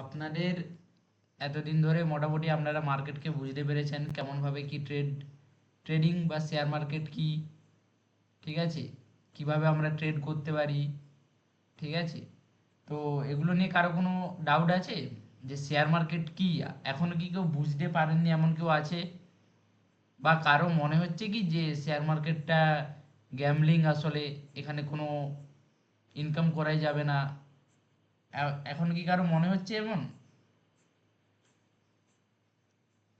আপনাদের এতদিন ধরে মোটামুটি আপনারা মার্কেটকে বুঝতে পেরেছেন কেমনভাবে কি ট্রেডিং বা শেয়ার মার্কেট কি, ঠিক আছে, কিভাবে আমরা ট্রেড করতে পারি, ঠিক আছে। তো এগুলো নিয়ে কারো কোনো ডাউট আছে যে শেয়ার মার্কেট কি এখনো কি কেউ বুঝতে পারেননি এমন কেউ আছে? বা কারো মনে হচ্ছে কি যে শেয়ার মার্কেটটা গ্যামলিং, আসলে এখানে কোনো ইনকাম করাই যাবে না? এখন কি কারো মনে হচ্ছে এমন?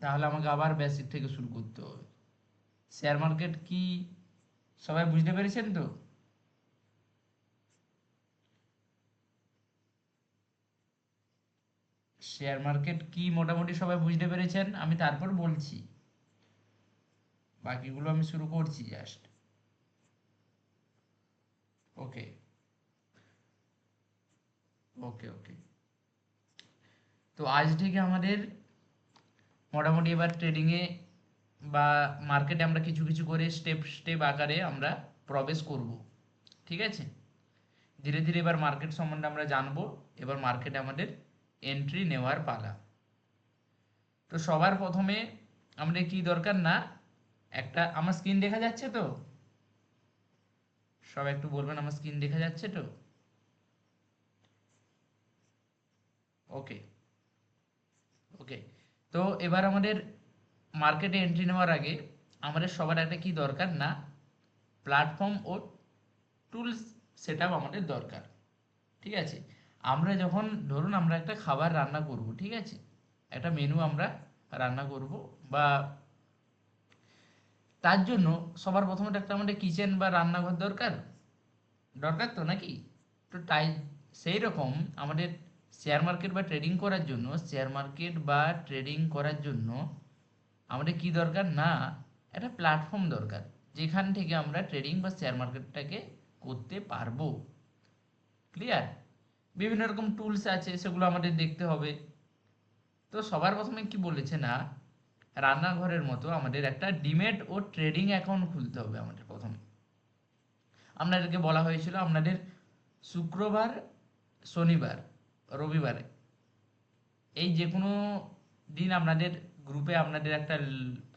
তাহলে আমাকে আবার বেসিক থেকে শুরু করতে হবে। শেয়ার মার্কেট কি সবাই বুঝতে পেরেছেন তো? শেয়ার মার্কেট কি মোটামুটি সবাই বুঝতে পেরেছেন? আমি তারপর বলছি, বাকিগুলো আমি শুরু করছি জাস্ট। ওকে, ওকে, ওকে। তো আজ থেকে আমাদের মোটামুটি এবার ট্রেডিংয়ে বা মার্কেটে আমরা কিছু কিছু করে স্টেপ স্টেপ আকারে আমরা প্রবেশ করব, ঠিক আছে। ধীরে ধীরে এবার মার্কেট সম্বন্ধে আমরা জানবো। এবার মার্কেটে আমাদের এন্ট্রি নেওয়ার পালা। তো সবার প্রথমে আমাদের কি দরকার না, একটা, আমার স্ক্রিন দেখা যাচ্ছে তো? সবাই একটু বলবেন আমার স্ক্রিন দেখা যাচ্ছে তো? ওকে, ওকে। তো এবার আমাদের মার্কেটে এন্ট্রি নেওয়ার আগে আমাদের সবার একটা কি দরকার না, প্ল্যাটফর্ম ও টুলস সেটআপ আমাদের দরকার, ঠিক আছে। আমরা যখন, ধরুন আমরা একটা খাবার রান্না করব, ঠিক আছে, একটা মেনু আমরা রান্না করব, বা তার জন্য সবার প্রথমে একটা আমাদের কিচেন বা রান্নাঘর দরকার, দরকার তো নাকি? তো তাই সেই রকম আমাদের শেয়ার মার্কেট বা ট্রেডিং করার জন্য, শেয়ার মার্কেট বা ট্রেডিং করার জন্য আমাদের কি দরকার না, একটা প্ল্যাটফর্ম দরকার, যেখান থেকে আমরা ট্রেডিং বা শেয়ার মার্কেটটাকে করতে পারবো। ক্লিয়ার? বিভিন্ন রকম টুলস আছে, সেগুলো আমাদের দেখতে হবে। তো সবার প্রথমে কি বলেছে না, রান্নাঘরের মতো আমাদের একটা ডিমেট ও ট্রেডিং অ্যাকাউন্ট খুলতে হবে আমাদের প্রথমে। আপনাদেরকে বলা হয়েছিল আপনাদের শুক্রবার, শনিবার, রবিবারে, এই যে কোনো দিন আপনাদের গ্রুপে আপনাদের একটা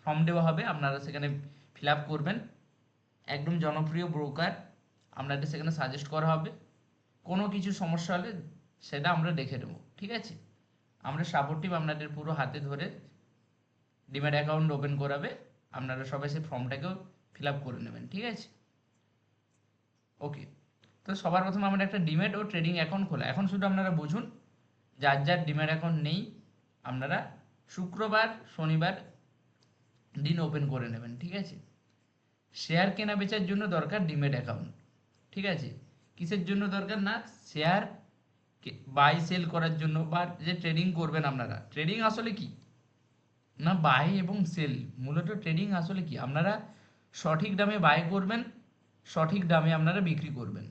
ফর্ম দেওয়া হবে, আপনারা সেখানে ফিল আপ করবেন। একদম জনপ্রিয় ব্রোকার আপনাদের সেখানে সাজেস্ট করা হবে। কোনো কিছু সমস্যা হলে সেটা আমরা দেখে নেব, ঠিক আছে। আমরা সাপোর্টিভ, আপনাদের পুরো হাতে ধরে ডিম্যাট অ্যাকাউন্ট ওপেন করাবে। আপনারা সবাই সেই ফর্মটাকেও ফিল আপ করে নেবেন, ঠিক আছে। ওকে। তো সবার প্রথমে আমরা একটা ডিম্যাট ও ট্রেডিং অ্যাকাউন্ট খোলা, এখন শুধু আপনারা বুঝুন, যার যার ডিম্যাট অ্যাকাউন্ট নেই আপনারা শুক্রবার, শনিবার দিন ওপেন করে নেবেন, ঠিক আছে। শেয়ার কেনা বেচার জন্য দরকার ডিম্যাট অ্যাকাউন্ট, ঠিক আছে। কিসের জন্য দরকার না, শেয়ার বাই সেল করার জন্য, বা যে ট্রেডিং করবেন আপনারা। ট্রেডিং আসলে কি না, বাই এবং সেল। মূলত ট্রেডিং আসলে কি, আপনারা সঠিক দামে বাই করবেন, সঠিক দামে আপনারা বিক্রি করবেন।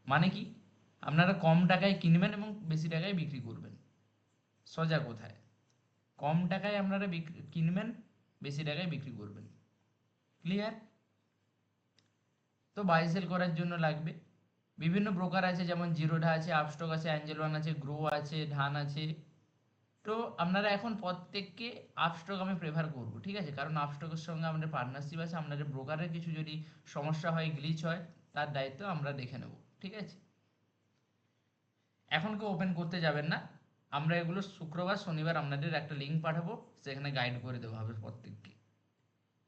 মানে কি, আপনারা কম টাকায় কিনবেন এবং বেশি টাকায় বিক্রি করবেন। সোজা কোথায়, কম টাকায় আপনারা কিনবেন, বেশি টাকায় বিক্রি করবেন। ক্লিয়ার? তো বাই সেল করার জন্য লাগবে বিভিন্ন ব্রোকার আছে, যেমন জিরোধা আছে, আপস্টক আছে, অ্যাঞ্জেল ওয়ান আছে, গ্রো আছে, ধান আছে। তো আপনারা এখন প্রত্যেককে আপস্টক আমি প্রেফার করব, ঠিক আছে, কারণ আপস্টকের সঙ্গে আমাদের পার্টনারশিপ আছে। আপনাদের ব্রোকারের কিছু যদি সমস্যা হয়, গ্লিচ হয়, তার দায়িত্ব আমরা দেখে নেব, ঠিক আছে। এখন কেউ ওপেন করতে যাবেন না, আমরা এগুলো শুক্রবার, শনিবার আপনাদের একটা লিঙ্ক পাঠাবো, সেখানে গাইড করে দেওয়া হবে প্রত্যেককে।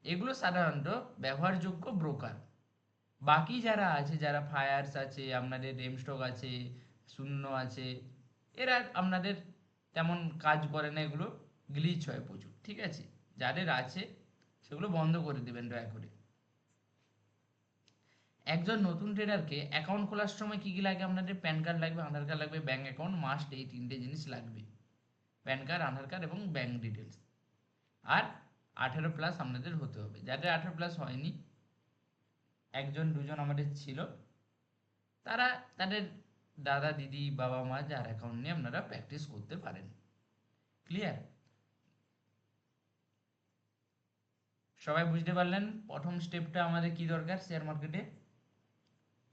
এগুলো সাধারণত ব্যবহারযোগ্য ব্রোকার। বাকি যারা আছে, যারা ফায়ার্স আছে, আপনাদের রেমস্টক আছে, শূন্য আছে, এরা আপনাদের তেমন কাজ করে না, এগুলো গ্লিচ হয় প্রচুর, ঠিক আছে। যাদের আছে সেগুলো বন্ধ করে দেবেন দয়া করে। একজন নতুন ট্রেডারকে অ্যাকাউন্ট খোলার সময় কী কী লাগে, আপনাদের প্যান কার্ড লাগবে, আধার কার্ড লাগবে, ব্যাঙ্ক অ্যাকাউন্ট মাস্ট, এই তিনটে জিনিস লাগবে। প্যান কার্ড, আধার কার্ড এবং ব্যাঙ্ক ডিটেলস। আর 18+ আপনাদের হতে হবে। যাদের 18+ হয়নি, একজন দুজন আমাদের ছিল, তারা তাদের দাদা দিদি বাবা মা যার অ্যাকাউন্ট নিয়ে আপনারা প্র্যাকটিস করতে পারেন। ক্লিয়ার? সবাই বুঝতে পারলেন প্রথম স্টেপটা আমাদের কি দরকার শেয়ার মার্কেটে?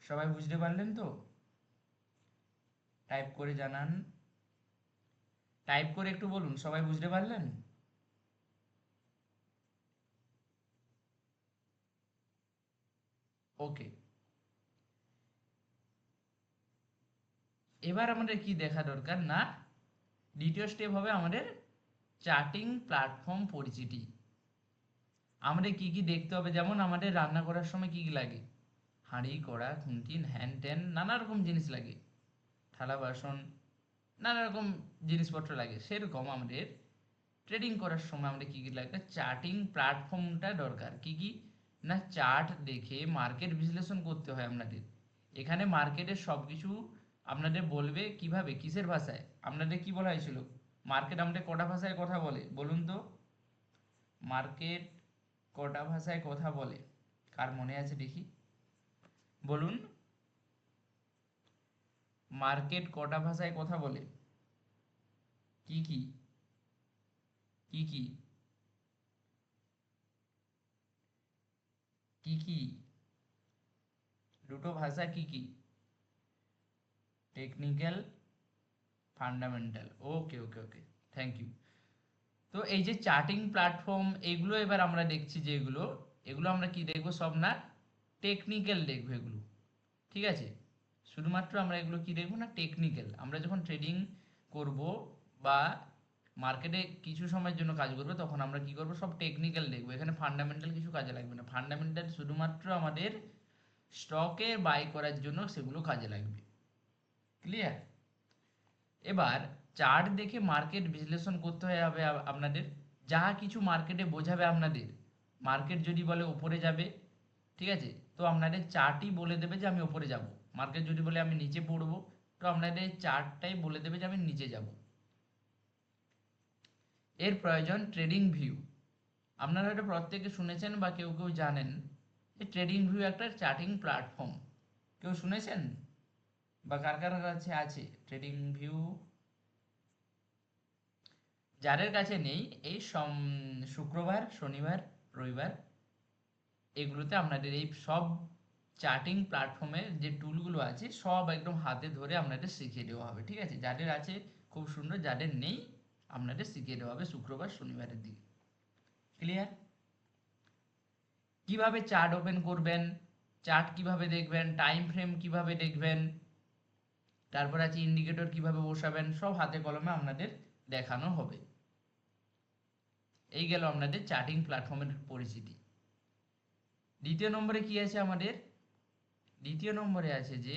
সবাই বুঝতে পারলেন তো? টাইপ করে জানান। টাইপ করে একটু বলুন, সবাই বুঝতে পারলেন? ওকে, এবার আমাদের কি দেখা দরকার না, দ্বিতীয় স্টেপ হবে আমাদের চার্টিং প্ল্যাটফর্ম পরিচিতি। আমাদের কি কি দেখতে হবে, যেমন আমাদের রান্না করার সময় কি কি লাগে, হাঁড়ি কড়া খুন্তি হ্যান ত্যান নানা রকম জিনিস লাগে, থালা বাসন নানা রকম জিনিসপত্র লাগে, সেরকম আমাদের ট্রেডিং করার সময় আমাদের কি কি লাগে, চার্টিং প্ল্যাটফর্মটা দরকার। কি কি না, চার্ট দেখে মার্কেট বিশ্লেষণ করতে হয় আপনাদের। এখানে মার্কেটের সব কিছু আপনাদের বলবে, কিভাবে কিসের ভাষায়, আপনাদের কি বলা হয়েছিল, মার্কেট আমাদের কটা ভাষায় কথা বলে বলুন তো, মার্কেট কটা ভাষায় কথা বলে, কার মনে আছে দেখি, বলুন, মার্কেট কটা ভাষায় কথা বলে, কি কি, কি কি, কি কি, দুটো ভাষা কি কি, technical, fundamental, okay okay okay, thank you. তো এই যে চার্টিং প্ল্যাটফর্ম, এগুলো এবার আমরা দেখছি যে এগুলো, এগুলো আমরা কি দেখবো, সব না টেকনিক্যাল দেখবো এগুলো, ঠিক আছে, শুধুমাত্র আমরা এগুলো কি দেখবো না টেকনিক্যাল। আমরা যখন ট্রেডিং করব বা মার্কেটে কিছু সময়ের জন্য কাজ করবো, তখন আমরা কি করব, সব টেকনিক্যাল দেখবো, এখানে ফান্ডামেন্টাল কিছু কাজে লাগবে না, ফান্ডামেন্টাল শুধুমাত্র আমাদের স্টকে বাই করার জন্য সেগুলো কাজে লাগবে, ক্লিয়ার। এবার চার্ট দেখে মার্কেট বিশ্লেষণ করতে হবে আপনাদের, যা কিছু মার্কেটে বোঝাবে আপনাদের, মার্কেট যদি বলে উপরে যাবে, ঠিক আছে, তো আপনাদের চার্টই বলে দেবে যে আমি উপরে যাব, মার্কেট যদি বলে আমি নিচে পড়বো, তো আপনাদের চার্টটাই বলে দেবে যে আমি নিচে যাব। এর প্রয়োজন ট্রেডিং ভিউ, আপনারা হয়তো প্রত্যেকে শুনেছেন বা কেউ কেউ জানেন যে ট্রেডিং ভিউ একটা চার্টিং প্ল্যাটফর্ম, কেউ শুনেছেন বা কার কার কাছে আছে ট্রেডিং ভিউ, যাদের কাছে নেই এই শুক্রবার শনিবার রবিবার এগুলোতে আপনাদের এই সব চার্টিং প্ল্যাটফর্মের যে টুলগুলো আছে সব একদম হাতে ধরে আপনাদের শিখিয়ে দেওয়া হবে, ঠিক আছে, যাদের আছে খুব সুন্দর, যাদের নেই আপনাদের শিখিয়ে দেওয়া হবে শুক্রবার শনিবারের দিকে, ক্লিয়ার। কিভাবে চার্ট ওপেন করবেন, চার্ট কিভাবে দেখবেন, টাইম ফ্রেম কিভাবে দেখবেন, তারপর আছে ইন্ডিকেটর কিভাবে বসাবেন, সব হাতে কলমে আপনাদের দেখানো হবে। এই গেল আপনাদের চার্টিং প্ল্যাটফর্মের পরিচিতি। দ্বিতীয় নম্বরে কি আছে আমাদের, দ্বিতীয় নম্বরে আছে যে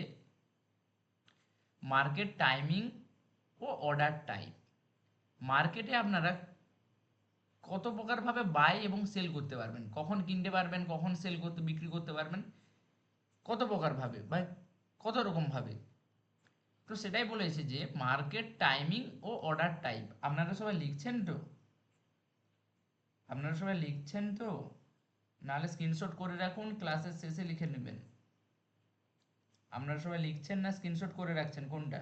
মার্কেট টাইমিং ও অর্ডার টাইপ। মার্কেটে আপনারা কত প্রকারভাবে বাই এবং সেল করতে পারবেন, কখন কিনতে পারবেন, কখন সেল করতে বিক্রি করতে পারবেন, কত প্রকারভাবে বা কত রকমভাবে, তো সেটাই বলেছে যে মার্কেট টাইমিং ও অর্ডার টাইপ। আপনারা সবাই লিখছেন তো, আপনারা সবাই লিখছেন তো, নাহলে স্ক্রিনশট করে রাখুন, ক্লাসের শেষে লিখে নেবেন। আপনারা সবাই লিখছেন না স্ক্রিনশট করে রাখছেন, কোনটা?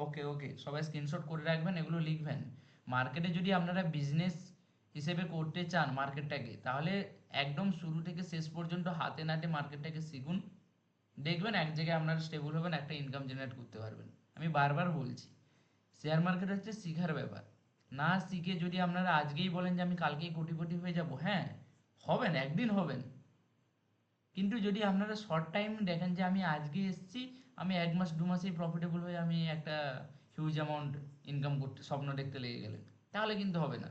ওকে ওকে, সবাই স্ক্রিনশট করে রাখবেন, এগুলো লিখবেন। মার্কেটে যদি আপনারা বিজনেস হিসেবে করতে চান মার্কেটটাকে, তাহলে একদম শুরু থেকে শেষ পর্যন্ত হাতে নাতে মার্কেটটাকে শিখুন, দেখবেন এক জায়গায় আপনারা স্টেবল হবেন, একটা ইনকাম জেনারেট করতে পারবেন। আমি বারবার বলছি, শেয়ার মার্কেট হচ্ছে শিখার ব্যাপার, না শিখে যদি আপনারা আজকেই বলেন যে আমি কালকেই কোটিপতি হয়ে যাব, হ্যাঁ হবেন, একদিন হবেন, কিন্তু যদি আপনারা শর্ট টাইম দেখেন যে আমি আজকে এসেছি, আমি 1 মাস 2 মাসেই প্রফিটেবল হয়ে আমি একটা হিউজ অ্যামাউন্ট ইনকাম করতে স্বপ্ন দেখতে লেগে গেলেন, তাহলে কিন্তু হবে না।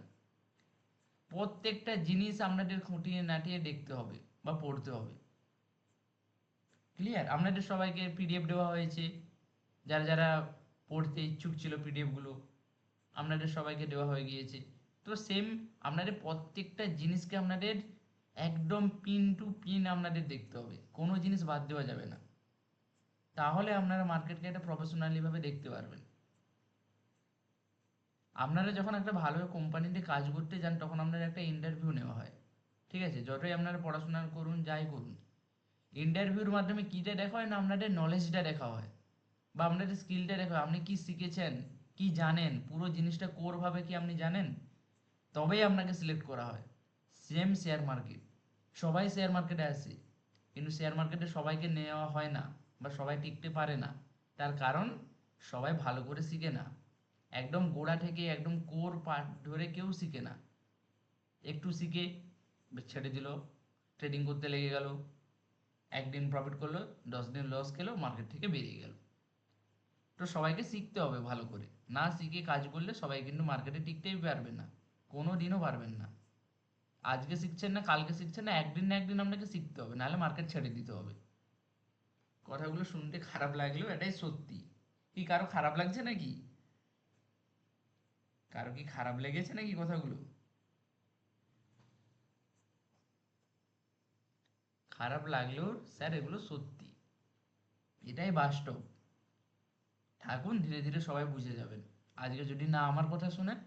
প্রত্যেকটা জিনিস আপনাদের খুঁটিয়ে নাটিয়ে দেখতে হবে বা পড়তে হবে, ক্লিয়ার। আপনাদের সবাইকে পিডিএফ দেওয়া হয়েছে, যারা যারা পড়তে ইচ্ছুক ছিল পিডিএফগুলো আপনাদের সবাইকে দেওয়া হয়ে গিয়েছে। তো সেম আপনাদের প্রত্যেকটা জিনিসকে আপনাদের একদম পিন টু পিন আপনাদের দেখতে হবে, কোনো জিনিস বাদ দেওয়া যাবে না, তাহলে আপনারা মার্কেটকে একটা প্রফেশনালি ভাবে দেখতে পারবেন। আপনারা যখন একটা ভালো কোম্পানিতে কাজ করতে যান, তখন আপনার একটা ইন্টারভিউ নেওয়া হয়, ঠিক আছে, যতই আপনারা পড়াশোনা করুন যাই করুন, ইন্টারভিউর মাধ্যমে কীটা দেখা হয় না, আপনাদের নলেজটা দেখা হয় বা আপনাদের স্কিলটা দেখা হয়, আপনি কি শিখেছেন, কি জানেন, পুরো জিনিসটা কোর ভাবে কি আপনি জানেন, তবেই আপনাকে সিলেক্ট করা হয়। সেম শেয়ার মার্কেট, সবাই শেয়ার মার্কেটে আসে, কিন্তু শেয়ার মার্কেটে সবাইকে নেওয়া হয় না বা সবাই টিকতে পারে না, তার কারণ সবাই ভালো করে শিখে না, একদম গোড়া থেকে একদম কোর পার্ট ধরে কেউ শিখে না। একটু শিখে ছেড়ে দিল, ট্রেডিং করতে লেগে গেল, একদিন প্রফিট করলো, 10 দিন লস খেলো, মার্কেট থেকে বেরিয়ে গেল। তো সবাইকে শিখতে হবে ভালো করে, না শিখে কাজ করলে সবাই কিন্তু মার্কেটে টিকতেই পারবে না, কোনো দিনও পারবেন না। আজকে শিখছেন না, কালকে শিখছেন না, একদিন না একদিন আপনাকে শিখতে হবে, নাহলে মার্কেট ছেড়ে দিতে হবে। কথাগুলো শুনতে খারাপ লাগলেও এটাই সত্যি। কি কারো খারাপ লাগছে নাকি? কারো কি খারাপ লেগেছে নাকি কথাগুলো? খারাপ লাগলেও স্যার এগুলো সত্যি, এটাই বাস্তব। থাকুন, ধীরে ধীরে সবাই বুঝে যাবেন। আজকে যদি না আমার কথা শুনেন,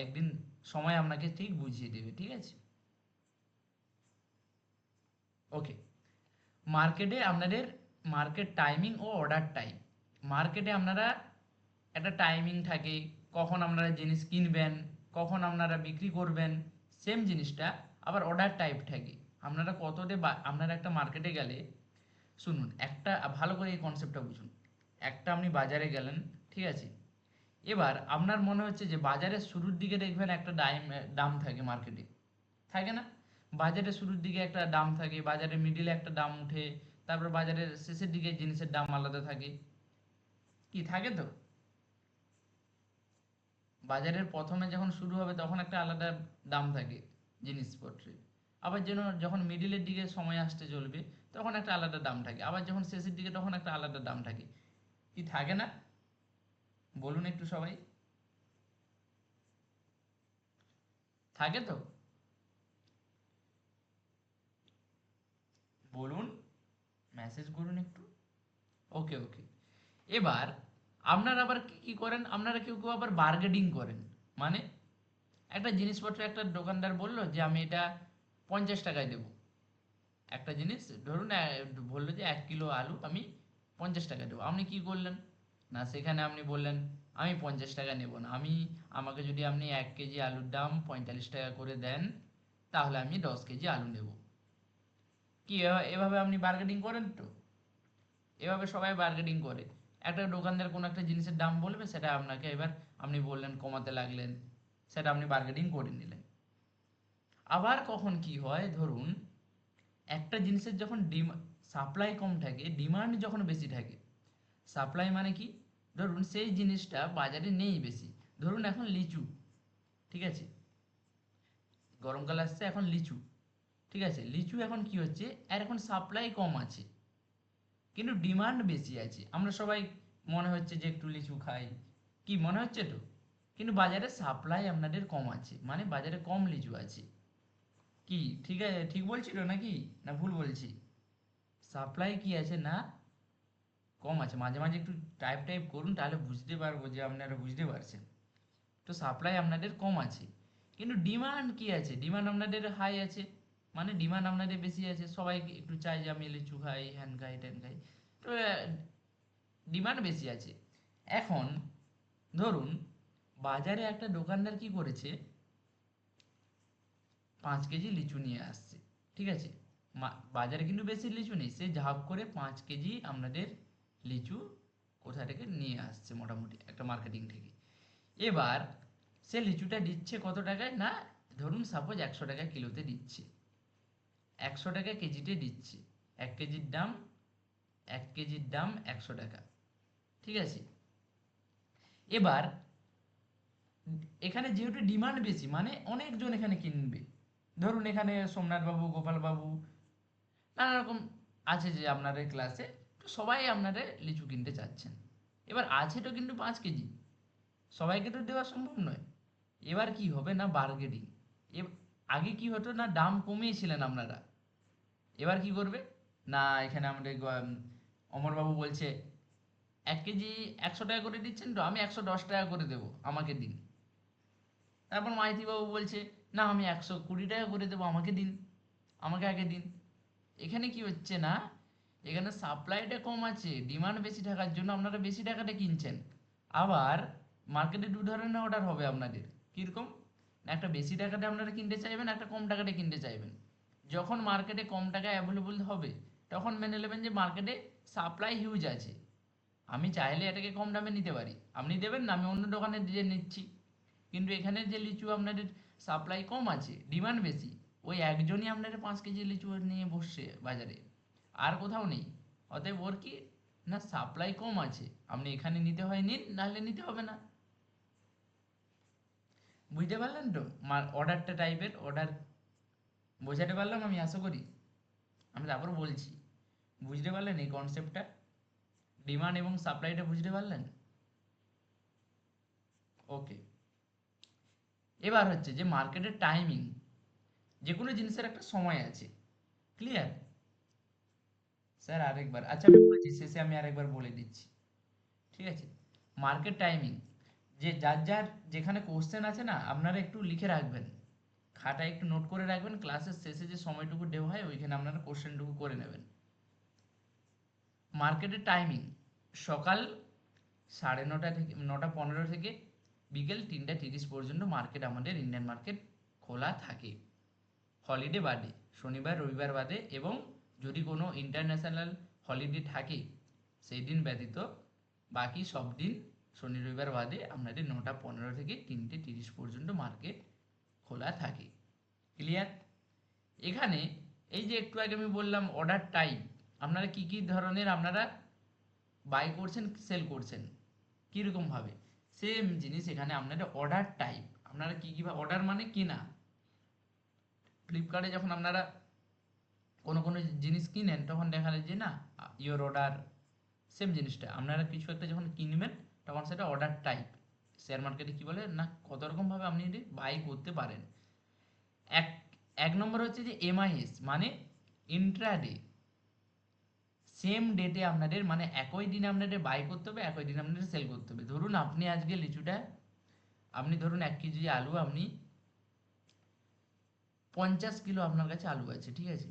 একদিন সময় আপনাকে ঠিক বুঝিয়ে দেবে, ঠিক আছে? ওকে। মার্কেটে আপনাদের মার্কেট টাইমিং ও অর্ডার টাইম। মার্কেটে আপনারা একটা টাইমিং থাকে, কখন আপনারা জিনিস কিনবেন, কখন আপনারা বিক্রি করবেন। সেম জিনিসটা আবার অর্ডার টাইপ থাকে। আপনারা আপনারা একটা মার্কেটে গেলে, শুনুন একটা ভালো করে এই কনসেপ্টটা বুঝুন। একটা আপনি বাজারে গেলেন, ঠিক আছে? এবার আপনার মনে হচ্ছে যে বাজারের শুরুর দিকে দেখবেন একটা দাম থাকে মার্কেটে, থাকে না? বাজারের শুরুর দিকে একটা দাম থাকে, বাজারের মিডিলে একটা দাম উঠে, তারপর বাজারের শেষের দিকে জিনিসের দাম আলাদা থাকে, কি থাকে তো? বাজারের প্রথমে যখন শুরু হবে তখন একটা আলাদা দাম থাকে জিনিসপত্রের। আবার যখন মিডিলের দিকে সময় আসতে চলবে, তখন একটা আলাদা দাম থাকে, আবার যখন শেষের দিকে তখন একটা আলাদা দাম থাকে, কি থাকে না? বলুন একটু সবাই, থাকে তো? বলুন, মেসেজ করুন একটু। ওকে ওকে। এবার আপনারা আবার কি কি করেন, আপনারা কেউ কেউ আবার বার্গেনিং করেন। মানে একটা জিনিসপত্র একটা দোকানদার বললো যে আমি এটা 50 টাকায় দেবো। একটা জিনিস ধরুন বললো যে 1 কিলো আলু আমি 50 টাকায় দেবো। আপনি কি করলেন? না, সেখানে আপনি বললেন আমি 50 টাকা নেব না, আমাকে যদি আপনি 1 কেজি আলুর দাম 45 টাকা করে দেন, তাহলে আমি 10 কেজি আলু নেব। কি এভাবে আপনি বার্গেনিং করেন তো? এভাবে সবাই বার্গেনিং করে। একটা দোকানদার কোনো একটা জিনিসের দাম বলবে, সেটা আপনাকে এবার আপনি বললেন, কমাতে লাগলেন, সেটা আপনি বার্গেনিং করে নিলেন। আবার কখন কি হয়, ধরুন একটা জিনিসের যখন সাপ্লাই কম থাকে, ডিমান্ড যখন বেশি থাকে। সাপ্লাই মানে কি? ধরুন সেই জিনিসটা বাজারে নেই বেশি। ধরুন এখন লিচু, ঠিক আছে? গরমকাল আসছে, এখন লিচু, ঠিক আছে? লিচু এখন কি হচ্ছে, আর এখন সাপ্লাই কম আছে, কিন্তু ডিমান্ড বেশি আছে। আমরা সবাই মনে হচ্ছে যে একটু লিচু খাই, কি মনে হচ্ছে তো? কিন্তু বাজারে সাপ্লাই আপনাদের কম আছে, মানে বাজারে কম লিচু আছে। কি ঠিক আছে? ঠিক বলছি তো নাকি, না ভুল বলছি? সাপ্লাই কি আছে না, কম আছে। মাঝে মাঝে একটু টাইপ টাইপ করুন, তাহলে বুঝতে পারবো যে আপনারা বুঝতে পারছেন। তো সাপ্লাই আপনাদের কম আছে, কিন্তু ডিমান্ড কি আছে, ডিমান্ড আপনাদের হাই আছে। মানে ডিমান্ড আপনাদের বেশি আছে, সবাই একটু চায় যে আমি লিচু খাই, হ্যান খাই, ট্যান খাই। তো ডিমান্ড বেশি আছে। এখন ধরুন বাজারে একটা দোকানদার কি করেছে, 5 কেজি লিচু নিয়ে আসছে, ঠিক আছে? বাজারে কিন্তু বেশি লিচু নেই, সে ঝাপ করে 5 কেজি আপনাদের লিচু কোথা থেকে নিয়ে আসছে, মোটামুটি একটা মার্কেটিং থেকে। এবার সে লিচুটা দিচ্ছে কত টাকায় না, ধরুন সাপোজ 100 টাকা কিলোতে দিচ্ছে, 100 টাকা কেজিতে দিচ্ছে। 1 কেজির দাম 100 টাকা, ঠিক আছে? এবার এখানে যেহেতু ডিমান্ড বেশি, মানে অনেকজন এখানে কিনবে। ধরুন এখানে সোমনাথ বাবু, গোপাল বাবু, নানা রকম আছে যে আপনাদের ক্লাসে, তো সবাই আপনাদের লিচু কিনতে চাচ্ছেন। এবার আছে তো কিন্তু 5 কেজি, সবাইকে তো দেওয়া সম্ভব নয়। এবার কি হবে না, বার্গেনিং। আগে কি হতো না, দাম কমিয়েছিলেন আপনারা, এবার কি করবে না, এখানে আমাদের অমরবাবু বলছে 1 কেজি 100 টাকা করে দিচ্ছেন, তো আমি 110 টাকা করে দেবো, আমাকে দিন। তারপর মাইতিবাবু বলছে না, আমি 120 টাকা করে দেবো, আমাকে দিন, আমাকে আগে দিন। এখানে কি হচ্ছে না, এখানে সাপ্লাইটা কম আছে, ডিমান্ড বেশি থাকার জন্য আপনারা বেশি টাকাটা কিনছেন। আবার মার্কেটে দু ধরনের অর্ডার হবে আপনাদের, কীরকম? একটা বেশি টাকাতে আপনারা কিনতে চাইবেন, একটা কম টাকাতে কিনতে চাইবেন। যখন মার্কেটে কম টাকা অ্যাভেলেবল হবে, তখন মেনে নেবেন যে মার্কেটে সাপ্লাই হিউজ আছে, আমি চাইলে এটাকে কম দামে নিতে পারি, আপনি দেবেন না, আমি অন্য দোকানে দিয়ে নিচ্ছি। কিন্তু এখানে যে লিচু আপনাদের সাপ্লাই কম আছে, ডিমান্ড বেশি, ওই একজনই আপনাদের 5 কেজি লিচু নিয়ে বসছে বাজারে, আর কোথাও নেই। অতএব ওর কি না, সাপ্লাই কম আছে, আপনি এখানে নিতে হয় নিন, নাহলে নিতে হবে না। বুঝতে পারলেন তো? অর্ডারটা টাইপের অর্ডার বোঝাতে পারলাম আমি, আশা করি। আমি তারপর বলছি, বুঝতে পারলেন এই কনসেপ্টটা? ডিমান্ড এবং সাপ্লাইটা বুঝতে পারলেন? ওকে। এবার হচ্ছে যে মার্কেটের টাইমিং, যে কোনো জিনিসের একটা সময় আছে, ক্লিয়ার? স্যার আরেকবার, আচ্ছা আমি বলছি শেষে, আমি আরেকবার বলে দিচ্ছি, ঠিক আছে? মার্কেট টাইমিং, যে যার যার যেখানে কোশ্চেন আছে না, আপনারা একটু লিখে রাখবেন, খাতায় একটু নোট করে রাখবেন, ক্লাসের শেষে যে সময়টুকু দেওয়া হয় ওইখানে আপনারা কোশ্চেনটুকু করে নেবেন। মার্কেটের টাইমিং সকাল 9:30 থেকে 9:15 থেকে বিকেল 3:30 পর্যন্ত মার্কেট, আমাদের ইন্ডিয়ান মার্কেট খোলা থাকে, হলিডে বাদে, শনিবার রবিবার বাদে, এবং যদি কোনো ইন্টারন্যাশনাল হলিডে থাকে সেই দিন ব্যতীত বাকি সব দিন শনি রবিবার বাদে আপনাদের 9:15 থেকে 3:30 পর্যন্ত মার্কেট খোলা থাকে, ক্লিয়ার? এখানে এই যে একটু আগে আমি বললাম অর্ডার টাইপ, আপনারা কি কি ধরনের আপনারা বাই করছেন, সেল করছেন, কীরকমভাবে, সেম জিনিস এখানে আপনাদের অর্ডার টাইপ, আপনারা কী কী, অর্ডার মানে কিনা, ফ্লিপকার্টে যখন আপনারা কোনো কোনো জিনিস কিনেন তখন দেখা যায় যে না, ইওর অর্ডার, সেম জিনিসটা আপনারা কিছু একটা যখন কিনবেন তখন সেটা অর্ডার টাইপ। শেয়ার মার্কেটে কী বলে না, কত রকমভাবে আপনি এটি বাই করতে পারেন। এক এক নম্বর হচ্ছে যে এমআইএস, মানে ইন্ট্রাডে, সেম ডেটে আপনাদের, মানে একই দিনে আপনাদের বাই করতে হবে, একই দিনে আপনাদের সেল করতে হবে। ধরুন আপনি আজকে লিচুটা, আপনি ধরুন 1 কেজি আলু, আপনি 50 কিলো আপনার কাছে আলু আছে, ঠিক আছে?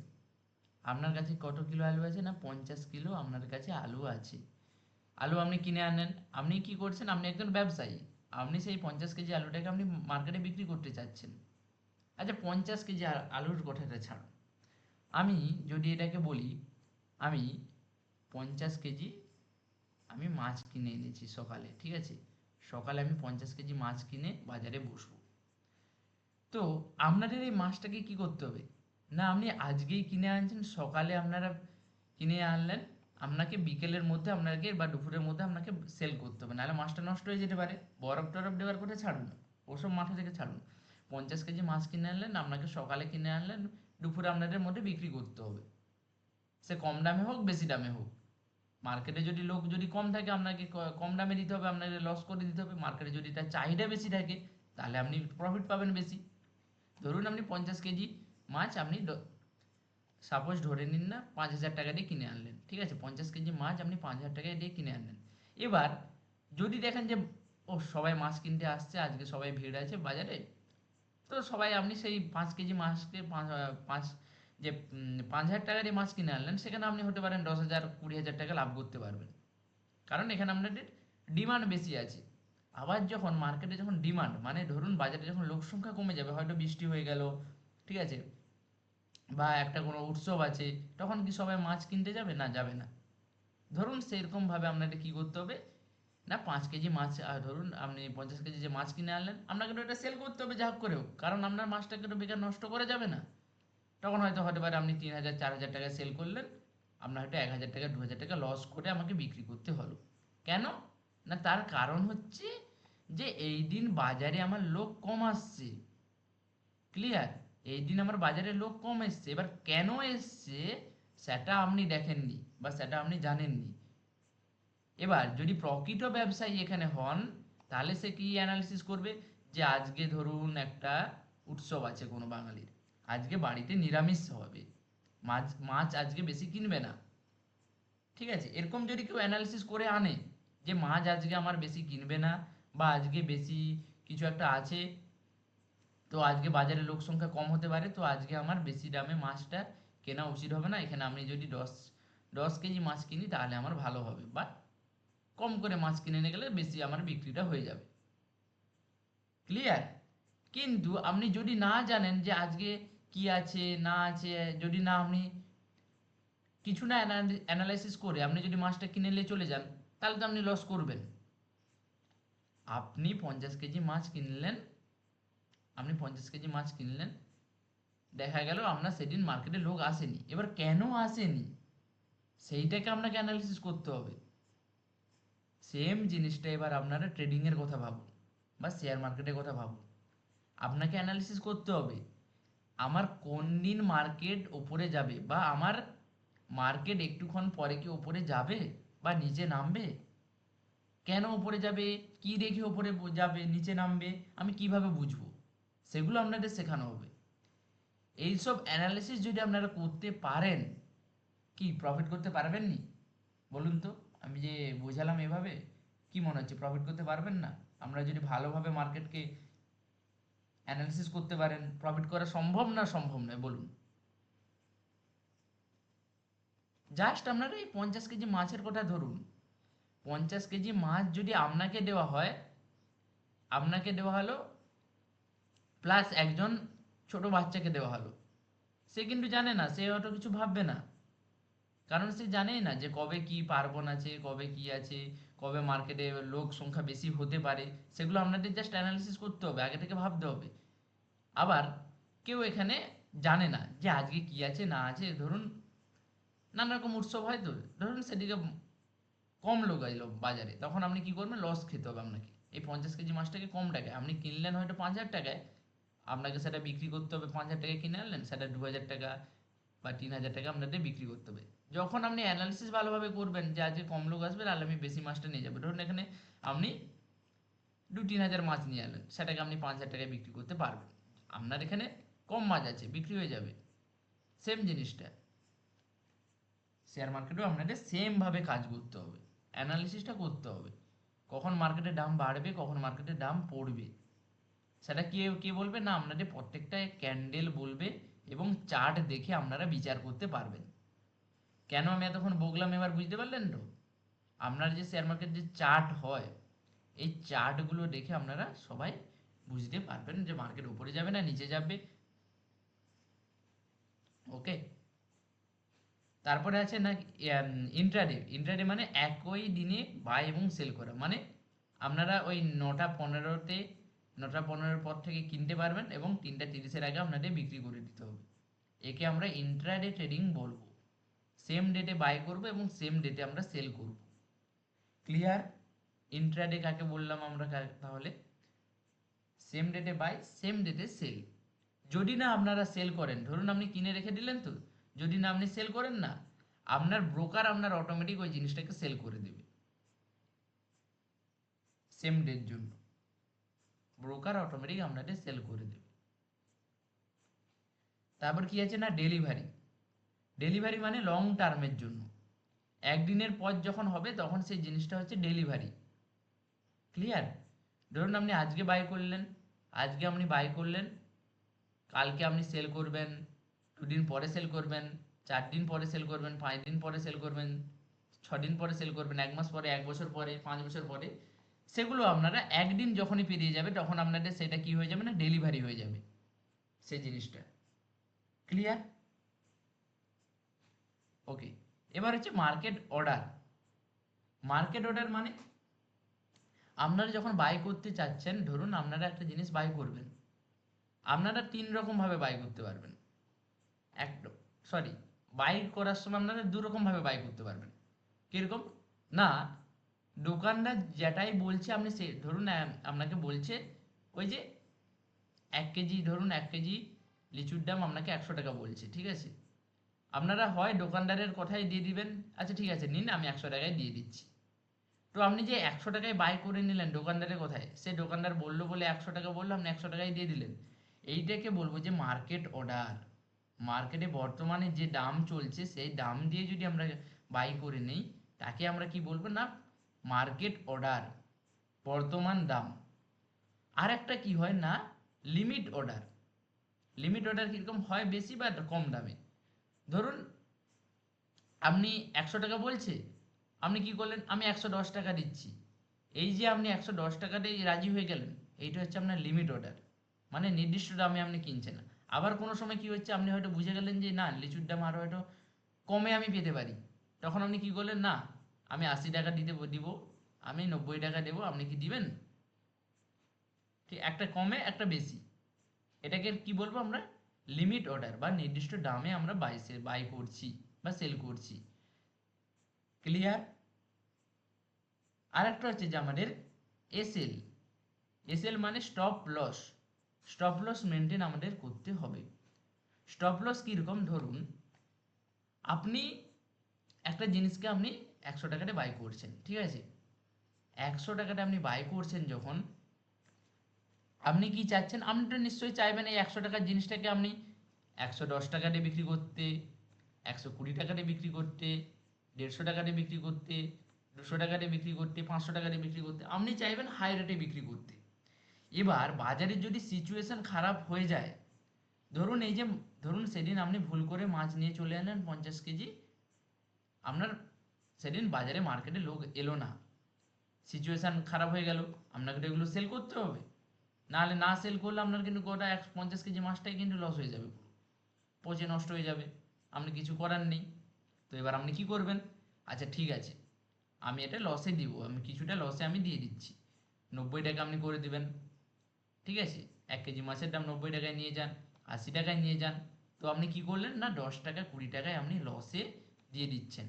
আপনার কাছে কত কিলো আলু আছে না, 50 কিলো আপনার কাছে আলু আছে। আলু আপনি কিনে আনেন, আপনি কি করছেন, আপনি একজন ব্যবসায়ী, আপনি সেই 50 কেজি আলুটাকে আপনি মার্কেটে বিক্রি করতে চাচ্ছেন। আচ্ছা 50 কেজি আলুর কথাটা ছাড়ো, আমি যদি এটাকে বলি, আমি 50 কেজি আমি মাছ কিনে এনেছি সকালে, ঠিক আছে? সকালে আমি 50 কেজি মাছ কিনে বাজারে বসবো। তো আপনাদের এই মাছটাকে কি করতে হবে না, আপনি আজকেই কিনে আনছেন, সকালে আপনারা কিনে আনলেন, আপনাকে বিকেলের মধ্যে আপনাকে বা দুপুরের মধ্যে আপনাকে সেল করতে হবে, নাহলে মাছটা নষ্ট হয়ে যেতে পারে। বরফ টরফ দেওয়ার কথা ছাড়ুন, ওসব মাথা থেকে ছাড়ুন। 50 কেজি মাছ কিনে আনলেন, আপনাকে সকালে কিনে আনলেন, দুপুরে আপনাদের মধ্যে বিক্রি করতে হবে, সে কম দামে হোক বেশি দামে হোক। মার্কেটে যদি লোক যদি কম থাকে, আপনাকে কম দামে দিতে হবে, আপনাকে লস করে দিতে হবে। মার্কেটে যদি তার চাহিদা বেশি থাকে, তাহলে আপনি প্রফিট পাবেন বেশি। ধরুন আপনি 50 কেজি মাছ আপনি সাপোজ ধরে নিন না 5,000 টাকা দিয়ে কিনে আনলেন, ঠিক আছে? 50 কেজি মাছ আপনি 5,000 টাকা দিয়ে কিনে আনলেন। এবার যদি দেখেন যে ও সবাই মাছ কিনতে আসছে, আজকে সবাই ভিড় আছে বাজারে, তো সবাই, আপনি সেই 5 কেজি মাছকে পাঁচ যে 5,000 টাকা দিয়ে মাছ কিনে আনলেন, সেখানে আপনি হতে পারেন 10,000 20,000 টাকা লাভ করতে পারবেন, কারণ এখানে আপনাদের ডিমান্ড বেশি আছে। আবার যখন মার্কেটে যখন ডিমান্ড, মানে ধরুন বাজারে যখন লোক সংখ্যা কমে যাবে, হয়তো বৃষ্টি হয়ে গেল, ঠিক আছে, বা একটা কোনো উৎসব আছে, তখন কি সবাই মাছ কিনতে যাবে না? যাবে না। ধরুন সেরকমভাবে আপনাকে কি করতে হবে না, 5 কেজি মাছ, ধরুন আপনি 50 কেজি যে মাছ কিনে আনলেন, আপনাকে তো এটা সেল করতে হবে যা হোক করেও, কারণ আপনার মাছটাকে তো বেকার নষ্ট করা যাবে না। তখন হয়তো হতে পারে আপনি 3,000 4,000 টাকায় সেল করলেন, আপনার হয়তো 1,000 টাকা 2,000 টাকা লস করে আমাকে বিক্রি করতে হলো। কেন না, তার কারণ হচ্ছে যে এই দিন বাজারে আমার লোক কম আসছে, ক্লিয়ার? এই দিন আমার বাজারে লোক কম এসছে, এবার কেন এসছে সেটা আপনি দেখেননি বা সেটা আপনি জানেননি। এবার যদি প্রকৃত ব্যবসায়ী এখানে হন, তাহলে সে কি অ্যানালিসিস করবে, যে আজকে ধরুন একটা উৎসব আছে কোনো বাঙালির, আজকে বাড়িতে নিরামিষ হবে, মাছ মাছ আজকে বেশি কিনবে না, ঠিক আছে? এরকম যদি কেউ অ্যানালিসিস করে আনে যে মাছ আজকে আমার বেশি কিনবে না, বা আজকে বেশি কিছু একটা আছে, তো আজকে বাজারে লোক সংখ্যা কম হতে পারে, তো আজকে আমার বেশি দামে মাছটা কেনা উচিত হবে না, এখানে আমি যদি 10 কেজি মাছ কিনি তাহলে আমার ভালো হবে, বা কম করে মাছ কিনে নিয়ে গেলে বেশি আমার বিক্রিটা হয়ে যাবে, ক্লিয়ার? কিন্তু আপনি যদি না জানেন যে আজকে কি আছে না আছে, যদি না আপনি কিছু না অ্যানালাইসিস করে আপনি যদি মাছটা কিনে নিয়ে চলে যান, তাহলে তো আপনি লস করবেন। আপনি 50 কেজি মাছ কিনলেন, দেখা গেল আপনার সেদিন মার্কেটে লোক আসেনি। এবার কেন আসেনি সেইটাকে আপনাকে অ্যানালিসিস করতে হবে। সেম জিনিসটা এবার আপনারা ট্রেডিংয়ের কথা ভাবুন বা শেয়ার মার্কেটের কথা ভাবুন। আপনাকে অ্যানালিসিস করতে হবে আমার কোন দিন মার্কেট ওপরে যাবে, বা আমার মার্কেট একটুক্ষণ পরে কি ওপরে যাবে বা নিচে নামবে, কেন ওপরে যাবে, কি দেখে ওপরে যাবে নিচে নামবে, আমি কিভাবে বুঝবো, সেগুলো আপনাদের শেখানো হবে। এইসব অ্যানালিসিস যদি আপনারা করতে পারেন, কি প্রফিট করতে পারবেন নি? বলুন তো, আমি যে বোঝালাম এভাবে, কি মনে হচ্ছে প্রফিট করতে পারবেন না? আমরা যদি ভালোভাবে মার্কেটকে অ্যানালিসিস করতে পারেন, প্রফিট করা সম্ভব না সম্ভব নয় বলুন? জাস্ট আপনারা এই 50 কেজি মাছের কথা ধরুন। 50 কেজি মাছ যদি আপনাকে দেওয়া হলো প্লাস একজন ছোট বাচ্চাকে দেওয়া হলো, সে কিন্তু জানে না, সে অত কিছু ভাববে না। কারণ সে জানেই না যে কবে কি পার্বণ আছে, কবে কি আছে, কবে মার্কেটে লোক সংখ্যা বেশি হতে পারে। সেগুলো আপনাদের জাস্ট অ্যানালিসিস করতে হবে, আগে থেকে ভাবতে হবে। আবার কেউ এখানে জানে না যে আজকে কি আছে না আছে, ধরুন নানা রকম উৎসব হয়, তো ধরুন সেদিকে কম লোক এলো বাজারে, তখন আপনি কি করবেন, লস খেতে হবে আপনাকে। এই 50 কেজি মাছটাকে কম টাকায় আপনি কিনলেন হয়তো 5,000 টাকায়, আপনাকে সেটা বিক্রি করতে হবে 5,000 টাকায় কিনে আনলেন, সেটা 2,000 টাকা বা 3,000 টাকা আপনাদের বিক্রি করতে হবে। যখন আপনি অ্যানালিসিস ভালোভাবে করবেন যে আজকে কম লোক আসবে, তাহলে আমি বেশি মাছটা নিয়ে যাবো, ধরুন এখানে আপনি 2-3 হাজার মাছ নিয়ে এলেন, সেটাকে আপনি 5,000 টাকায় বিক্রি করতে পারবেন। আপনার এখানে কম মাছ আছে, বিক্রি হয়ে যাবে। সেম জিনিসটা শেয়ার মার্কেটেও আপনাদের সেমভাবে কাজ করতে হবে, অ্যানালিসিসটা করতে হবে। কখন মার্কেটের দাম বাড়বে, কখন মার্কেটের দাম পড়বে, সেটা কে কে বলবে না, আপনাদের প্রত্যেকটা ক্যান্ডেল বলবে এবং চার্ট দেখে আপনারা বিচার করতে পারবেন। কেন আমি এতক্ষণ বললাম এবার বুঝতে পারলেন তো? আপনার যে শেয়ার মার্কেট যে চার্ট হয়, এই চার্টগুলো দেখে আপনারা সবাই বুঝতে পারবেন যে মার্কেট উপরে যাবে না নিচে যাবে। ওকে, তারপরে আছে না ইন্ট্রাডে। ইন্ট্রাডে মানে একই দিনে বাই এবং সেল করা, মানে আপনারা ওই 9টা 15-র পর থেকে কিনতে পারবেন এবং 3টা 30-এর আগে আপনাদের বিক্রি করে দিতে হবে। একে আমরা ইন্ট্রাডে ট্রেডিং বলবো। সেম ডেটে বাই করব এবং সেম ডেটে আমরা সেল করব। ক্লিয়ার? ইন্ট্রাডে কাকে বললাম আমরা তাহলে? সেম ডেটে বাই, সেম ডেটে সেল। যদি না আপনারা সেল করেন, ধরুন আপনি কিনে রেখে দিলেন, তো যদি না আপনি সেল করেন না, আপনার ব্রোকার আপনার অটোমেটিক ওই জিনিসটাকে সেল করে দেবে সেম ডের জন্য। ব্রোকার অটোমেটিক আপনাদের সেল করে দেবে। তারপর কি আছে না ডেলিভারি। ডেলিভারি মানে লং টার্মের জন্য, একদিনের পর যখন হবে তখন সেই জিনিসটা হচ্ছে ডেলিভারি। ক্লিয়ার? ধরুন আপনি আজকে বাই করলেন, আজকে আপনি বাই করলেন, কালকে আপনি সেল করবেন, 2 দিন পরে সেল করবেন, 4 দিন পরে সেল করবেন, 5 দিন পরে সেল করবেন, 6 দিন পরে সেল করবেন, 1 মাস পরে, 1 বছর পরে, 5 বছর পরে। সেগুলো আপনারা একদিন যখনই পেরিয়ে যাবে তখন আপনাদের সেটা কি হয়ে যাবে না ডেলিভারি হয়ে যাবে সেই জিনিসটা। ক্লিয়ার? ওকে, এবার হচ্ছে মার্কেট অর্ডার। মার্কেট অর্ডার মানে আপনারা যখন বাই করতে চাচ্ছেন, ধরুন আপনারা একটা জিনিস বাই করবেন, আপনারা 3 রকম ভাবে বাই করতে পারবেন। এক, সরি, বাই করার সময় আপনারা 2 রকম ভাবে বাই করতে পারবেন। কিরকম না, দোকানদার যেটাই বলছে আপনি সে ধরুন আপনাকে বলছে ওই যে 1 কেজি, ধরুন 1 কেজি লিচুর দাম আপনাকে 100 টাকা বলছে, ঠিক আছে? আপনারা হয় দোকানদারের কথাই দিয়ে দিবেন, আচ্ছা ঠিক আছে নিন আমি 100 টাকায় দিয়ে দিচ্ছি। তো আপনি যে 100 টাকায় বাই করে নিলেন দোকানদারের কথায়, সে দোকানদার বললো বলে 100 টাকা বললো, আপনি 100 টাকায় দিয়ে দিলেন। এইটাকে বলবো যে মার্কেট অর্ডার। মার্কেটে বর্তমানে যে দাম চলছে সেই দাম দিয়ে যদি আমরা বাই করে নেই, তাকে আমরা কি বলবো না মার্কেট অর্ডার, বর্তমান দাম। আর একটা কি হয় না লিমিট অর্ডার। লিমিট অর্ডার কীরকম হয়, বেশি বা কম দামে। ধরুন আপনি 100 টাকা বলছে, আপনি কি করলেন, আমি 110 টাকা দিচ্ছি। এই যে আপনি 110 টাকাতেই রাজি হয়ে গেলেন, এইটা হচ্ছে আপনার লিমিট অর্ডার, মানে নির্দিষ্ট দামে আপনি কিনছেন না। আবার কোনো সময় কি হচ্ছে, আপনি হয়তো বুঝে গেলেন যে না লিচুর দাম আরও হয়তো কমে আমি পেতে পারি, তখন আপনি কি করলেন না আমি 80 টাকা দিব, আমি 90 টাকা দেবো, আপনি কি দিবেন? ঠিক, একটা কমে একটা বেশি, এটাকে কি বলবো আমরা? লিমিট অর্ডার, বা নির্দিষ্ট দামে আমরা বাই করছি বা সেল করছি। ক্লিয়ার? আর একটা হচ্ছে যে আমাদের এসএল। এসএল মানে stop loss. Stop loss maintain আমাদের করতে হবে। স্টপ লস কীরকম? ধরুন আপনি একটা জিনিসকে আপনি 100 টাকাতে বাই করছেন, ঠিক আছে? 100 টাকাতে আপনি বাই করছেন যখন, আপনি কি চাচ্ছেন? আপনি তো নিশ্চয়ই চাইবেন এই 100 টাকার জিনিসটাকে আপনি 110 টাকাতে বিক্রি করতে, 120 টাকাতে বিক্রি করতে, 150 টাকাতে বিক্রি করতে, 200 টাকাতে বিক্রি করতে, 500 টাকাতে বিক্রি করতে। আপনি চাইবেন হাই রেটে বিক্রি করতে। এবার বাজারের যদি সিচুয়েশন খারাপ হয়ে যায়, ধরুন এই যে, ধরুন সেদিন আপনি ভুল করে মাছ নিয়ে চলে এলেন 50 কেজি, আপনার সেদিন বাজারে মার্কেটে লোক এলো না, সিচুয়েশান খারাপ হয়ে গেল, আপনাকে তো এগুলো সেল করতে হবে, নাহলে না সেল করলে আপনার কিন্তু গোটা 150 কেজি মাছটাই কিন্তু লস হয়ে যাবে, পুরো পচে নষ্ট হয়ে যাবে, আপনি কিছু করার নেই। তো এবার আপনি কি করবেন? আচ্ছা ঠিক আছে, আমি এটা লসে দিব, আমি কিছুটা লসে আমি দিয়ে দিচ্ছি, 90 টাকা আপনি করে দিবেন, ঠিক আছে? 1 কেজি মাছের দাম 90 টাকায় নিয়ে যান, 80 টাকায় নিয়ে যান। তো আপনি কি করলেন না, 10 টাকা 20 টাকায় আপনি লসে দিয়ে দিচ্ছেন,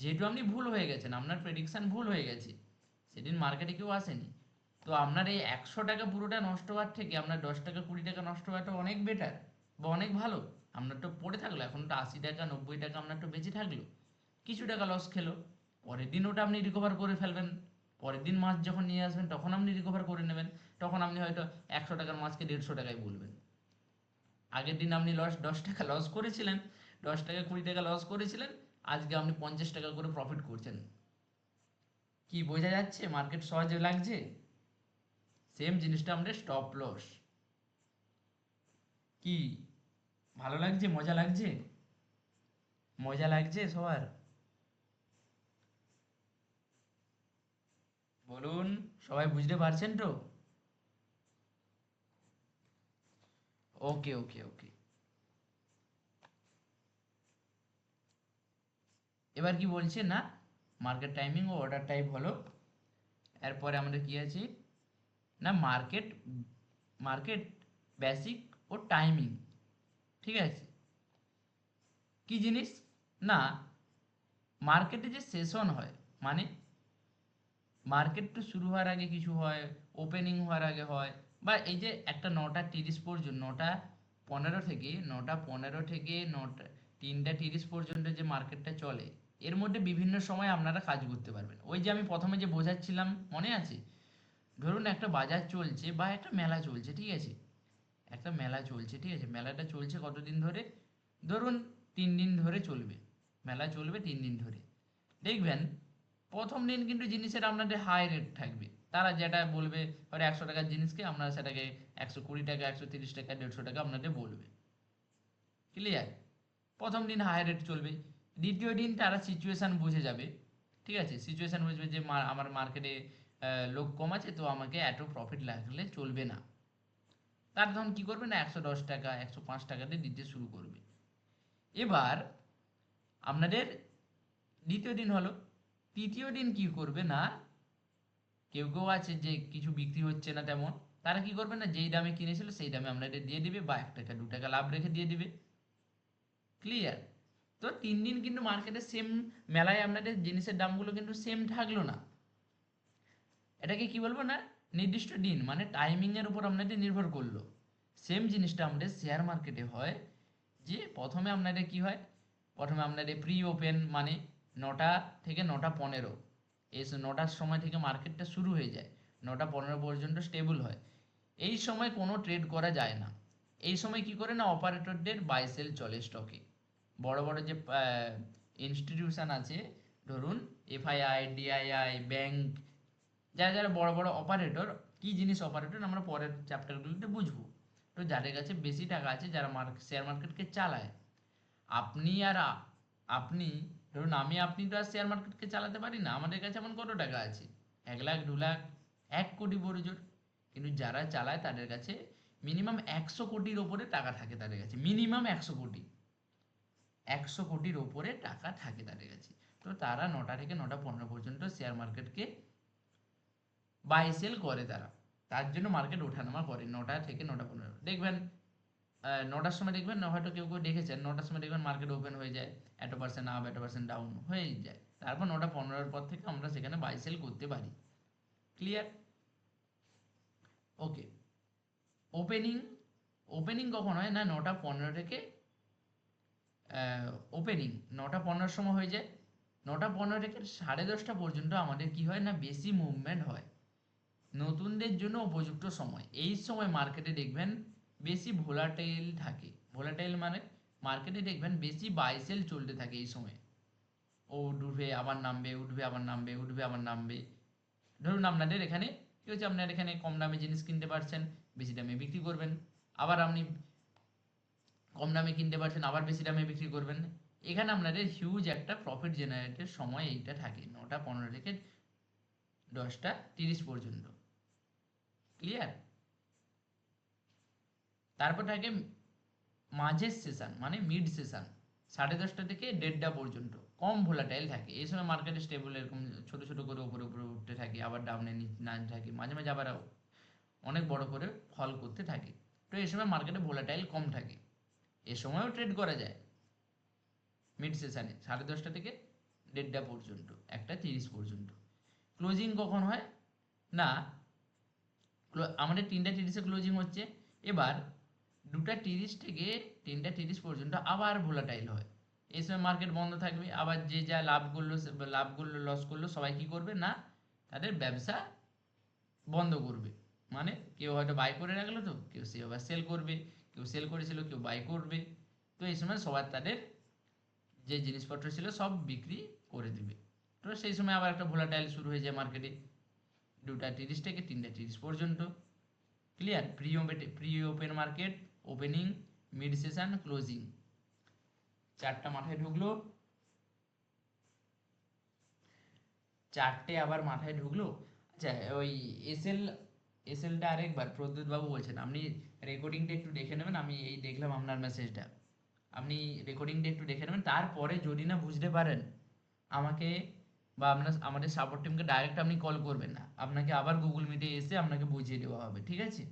যেহেতু আপনি ভুল হয়ে গেছেন, আপনার প্রেডিকশান ভুল হয়ে গেছে, সেদিন মার্কেটে কেউ আসেনি। তো আপনার এই 100 টাকা পুরোটা নষ্ট হওয়ার থেকে আপনার 10 টাকা 20 টাকা নষ্ট হওয়াটা অনেক বেটার বা অনেক ভালো। আপনার তো পড়ে থাকলো, এখন তো 80 টাকা 90 টাকা আপনার তো বেঁচে থাকলো, কিছু টাকা লস খেলো, পরের দিন ওটা আপনি রিকভার করে ফেলবেন, পরের দিন মাছ যখন নিয়ে আসবেন তখন আপনি রিকভার করে নেবেন, তখন আপনি হয়তো 100 টাকার মাছকে 150 টাকায় বলবেন। আগের দিন আপনি 10 টাকা লস করেছিলেন, 10 টাকা 20 টাকা লস করেছিলেন, আজকে আপনি 50 টাকা করে প্রফিট করছেন। কি বোঝা যাচ্ছে? মার্কেট সহজে লাগছে? সেম জিনিসটা আমাদের স্টপ লস। কি ভালো লাগছে? মজা লাগছে? মজা লাগছে সবার? বলুন, সবাই বুঝতে পারছেন তো? ওকে ওকে ওকে। এবার কি বলছে না, মার্কেট টাইমিং ও অর্ডার টাইপ হলো, এরপরে আমাদের কি আছে না, মার্কেট মার্কেট বেসিক ও টাইমিং, ঠিক আছে? কি জিনিস না, মার্কেটে যে সেশন হয়, মানে মার্কেট তো শুরু হওয়ার আগে কিছু হয়, ওপেনিং হওয়ার আগে হয়, বা এই যে একটা 9টা 30 পর্যন্ত, 9টা 15 থেকে 9টা 15 থেকে 3টা 30 পর্যন্ত যে মার্কেটটা চলে, এর মধ্যে বিভিন্ন সময় আপনারা কাজ করতে পারবেন। ওই যে আমি প্রথমে যে বোঝাচ্ছিলাম, মনে আছে? ধরুন একটা বাজার চলছে বা একটা মেলা চলছে, ঠিক আছে? একটা মেলা চলছে, ঠিক আছে? মেলাটা চলছে কতদিন ধরে? ধরুন 3 দিন ধরে চলবে, মেলা চলবে 3 দিন ধরে। দেখবেন প্রথম দিন কিন্তু জিনিসের আপনাদের হাই রেট থাকবে, তারা যেটা বলবে, হয়তো 100 টাকার জিনিসকে আপনারা সেটাকে 120 টাকা 130 টাকা 150 টাকা আপনাদের বলবে। ক্লিয়ার? প্রথম দিন হাই রেট চলবে, দ্বিতীয় দিন তারা সিচুয়েশান বুঝে যাবে, ঠিক আছে? সিচুয়েশান বুঝবে যে আমার মার্কেটে লোক কম আছে, তো আমাকে এত প্রফিট লাগলে চলবে না, তার তখন কী করবে না, 110 টাকা 105 টাকাতে দিতে শুরু করবে। এবার আপনাদের দ্বিতীয় দিন হলো, তৃতীয় দিন কি করবে না, কেউ কেউ আছে যে কিছু বিক্রি হচ্ছে না তেমন, তারা কি করবে না, যেই দামে কিনেছিল সেই দামে আপনাদের দিয়ে দিবে, বা 1 টাকা 2 টাকা লাভ রেখে দিয়ে দিবে। ক্লিয়ার? তো 3 দিন কিন্তু মার্কেটে সেম, মেলায় আপনাদের জিনিসের দামগুলো কিন্তু সেম থাকলো না। এটাকে কি বলবো না, নির্দিষ্ট দিন মানে টাইমিংয়ের উপর আপনাদের নির্ভর করলো। সেম জিনিসটা আমাদের শেয়ার মার্কেটে হয়, যে প্রথমে আপনাদের কি হয়, প্রথমে আপনাদের প্রি ওপেন মানে 9টা থেকে 9টা 15, এই 9টার সময় থেকে মার্কেটটা শুরু হয়ে যায়, 9টা 15 পর্যন্ত স্টেবল হয়। এই সময় কোনো ট্রেড করা যায় না। এই সময় কি করে না, অপারেটরদের বাই সেল চলে স্টকে। বড় বড় যে ইনস্টিটিউশন আছে, ধরুন এফআইআই ডিআইআই ব্যাংক, যারা যারা বড় বড় অপারেটর, কি জিনিস অপারেটর আমরা পরের চ্যাপ্টারগুলোতে বুঝবো। তো যাদের কাছে বেশি টাকা আছে, যারা শেয়ার মার্কেটকে চালায়, আপনি আর আপনি, ধরুন আমি আপনি তো আর শেয়ার মার্কেটকে চালাতে পারি না, আমাদের কাছে এমন কত টাকা আছে, 1 লাখ 2 লাখ 1 কোটি বড় জোর, কিন্তু যারা চালায় তাদের কাছে মিনিমাম 100 কোটির ওপরে টাকা থাকে, তাদের কাছে মিনিমাম 100 কোটি, 100 কোটির ওপরে টাকা থাকে তাদের কাছে। তো তো তারা 9টা থেকে 9:15 পর্যন্ত শেয়ার মার্কেটকে বাই সেল করে তারা, তার জন্য মার্কেট ওঠানামা করে 9টা থেকে 9:15। দেখবেন 9টার সময় দেখবেন না, হয়তো কেউ কেউ দেখেছেন 9টার সময় দেখবেন মার্কেট ওপেন হয়ে যায়, 1% আপ 1% ডাউন হয়ে যায়, তারপর 9:15 পর থেকে আমরা সেখানে বাই সেল করতে পারি। ক্লিয়ার? ওকে। ওপেনিং ওপেনিং কখন হয় না, 9:15 থেকে ওপেনিং 9:15 সময় হয়ে যায়, 9:15 থেকে 10:30 পর্যন্ত আমাদের কি হয় না, বেশি মুভমেন্ট হয়, নতুনদের জন্য উপযুক্ত সময়। এই সময় মার্কেটে দেখবেন বেশি ভোলাটাইল থাকে। ভোলাটাইল মানে মার্কেটে দেখবেন বেশি বাই সেল চলতে থাকে এই সময়। ও উঠবে আবার নামবে, উঠবে আবার নামবে, উঠবে আবার নামবে। ধরুন আপনাদের এখানে কি হচ্ছে, আপনার এখানে কম দামে জিনিস কিনতে পারছেন, বেশি দামে বিক্রি করবেন, আবার আপনি কম দামে কিনতে পারছেন, আবার বেশি দামে বিক্রি করবেন। এখানে আপনাদের হিউজ একটা প্রফিট জেনারেটের সময় এইটা থাকে 9:15 থেকে 10:30 পর্যন্ত। ক্লিয়ার? তারপর থাকে মাঝের সেশন মানে মিড সেশন, 10:30 থেকে 1:30 পর্যন্ত কম ভোলাটাইল থাকে। এই সময় মার্কেট স্টেবল এরকম ছোট ছোট করে উপরে উপরে উঠতে থাকে, আবার ডাউনে না থাকে, মাঝে মাঝে আবার অনেক বড় করে ফল করতে থাকে। তো এই সময় মার্কেটে ভোলাটাইল কম থাকে, এ সময়ও ট্রেড করা যায়। মিড সেশনে 10:30 থেকে 1:30 পর্যন্ত, 1:30 পর্যন্ত। ক্লোজিং কখন হয় না, আমাদের 3:30 ক্লোজিং হচ্ছে, এবার 2:30 থেকে 3:30 পর্যন্ত আবার ভোলাটাইল হয়। এই সময় মার্কেট বন্ধ থাকবে, আবার যে যা লাভ করলো লস করলো সবাই কি করবে না, তাদের ব্যবসা বন্ধ করবে। মানে কেউ হয়তো বাই করে রাখলো, তো কেউ সে আবার সেল করবে, কেউ সেল করেছিল কেউ বাই করবে। তো এই সময় সবার তাদের যে জিনিসপত্র ছিল সব বিক্রি করে দিবে। তো সেই সময় আবার একটা ভোলাটাইল শুরু হয়ে যায় মার্কেটে 2:30 থেকে 3:30 পর্যন্ত। Clear? Pre open market, opening, mid session, closing, চারটা মাথায় ঢুকলো। চারটে আবার মাথায় ঢুকলো। আচ্ছা, ওই এসএলটা আরেকবার প্রদ্যুৎ বাবু বলছেন, আপনি রেকর্ডিংটা একটু দেখে নেবেন। আমি এই দেখলাম আপনার মেসেজটা, আপনি রেকর্ডিংটা একটু দেখে নেবেন, তারপরে যদি না বুঝতে পারেন আমাকে বা আপনার আমাদের সাপোর্ট টিমকে ডাইরেক্ট আপনি কল করবেন না, আপনাকে আবার গুগল মিটে এসে আপনাকে বুঝিয়ে দেওয়া হবে। ঠিক আছে?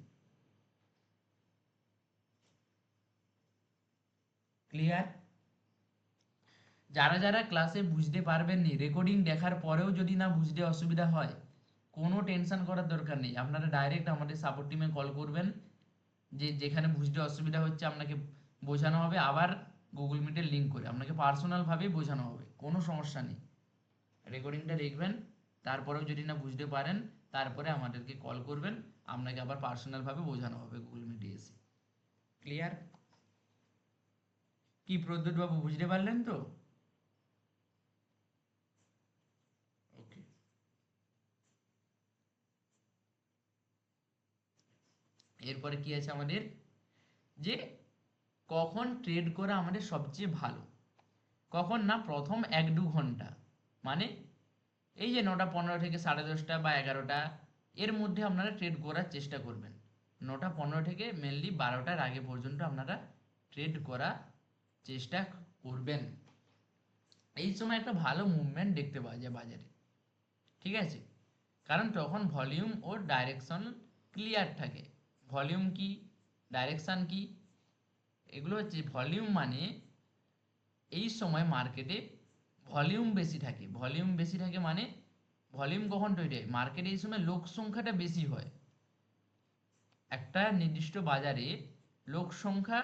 ক্লিয়ার? যারা যারা ক্লাসে বুঝতে পারবেননি, রেকর্ডিং দেখার পরেও যদি না বুঝতে অসুবিধা হয়, কোনো টেনশন করার দরকার নেই, আপনারা ডাইরেক্ট আমাদের সাপোর্ট টিমে কল করবেন। যেখানে বুঝতে অসুবিধা হচ্ছে আপনাকে বোঝানো হবে, আবার গুগল মিটের লিঙ্ক করে আপনাকে পার্সোনালভাবেই বোঝানো হবে, কোনো সমস্যা নেই। রেকর্ডিংটা দেখবেন, তারপরেও যদি না বুঝতে পারেন তারপরে আমাদেরকে কল করবেন, আপনাকে আবার পার্সোনালভাবে বোঝানো হবে গুগল মিটে এসে। ক্লিয়ার? কি প্রদ্যুৎ বাবু বুঝতে পারলেন তো? ওকে। এরপরে কি আছে আমাদের, যে কখন ট্রেড করা আমাদের সবচেয়ে ভালো, কখন না, প্রথম 1-2 ঘন্টা, মানে এই যে 9:15 থেকে 10:30 বা 11টা এর মধ্যে আপনারা ট্রেড করার চেষ্টা করবেন। 9:15 থেকে মেনলি 12টার আগে পর্যন্ত আপনারা ট্রেড করার চেষ্টা করবেন। এই সময় একটা ভালো মুভমেন্ট দেখতে পাওয়া যায় বাজারে। ঠিক আছে? কারণ তখন ভলিউম ও ডাইরেকশন ক্লিয়ার থাকে। ভলিউম কি, ডাইরেকশন কি, এগুলো হচ্ছে ভলিউম মানে এই সময় মার্কেটে ভলিউম বেশি থাকে। ভলিউম বেশি থাকে মানে ভলিউম কখন তৈরি হয়, মার্কেটে এই সময় লোক সংখ্যাটা বেশি হয়। একটা নির্দিষ্ট বাজারে লোক সংখ্যা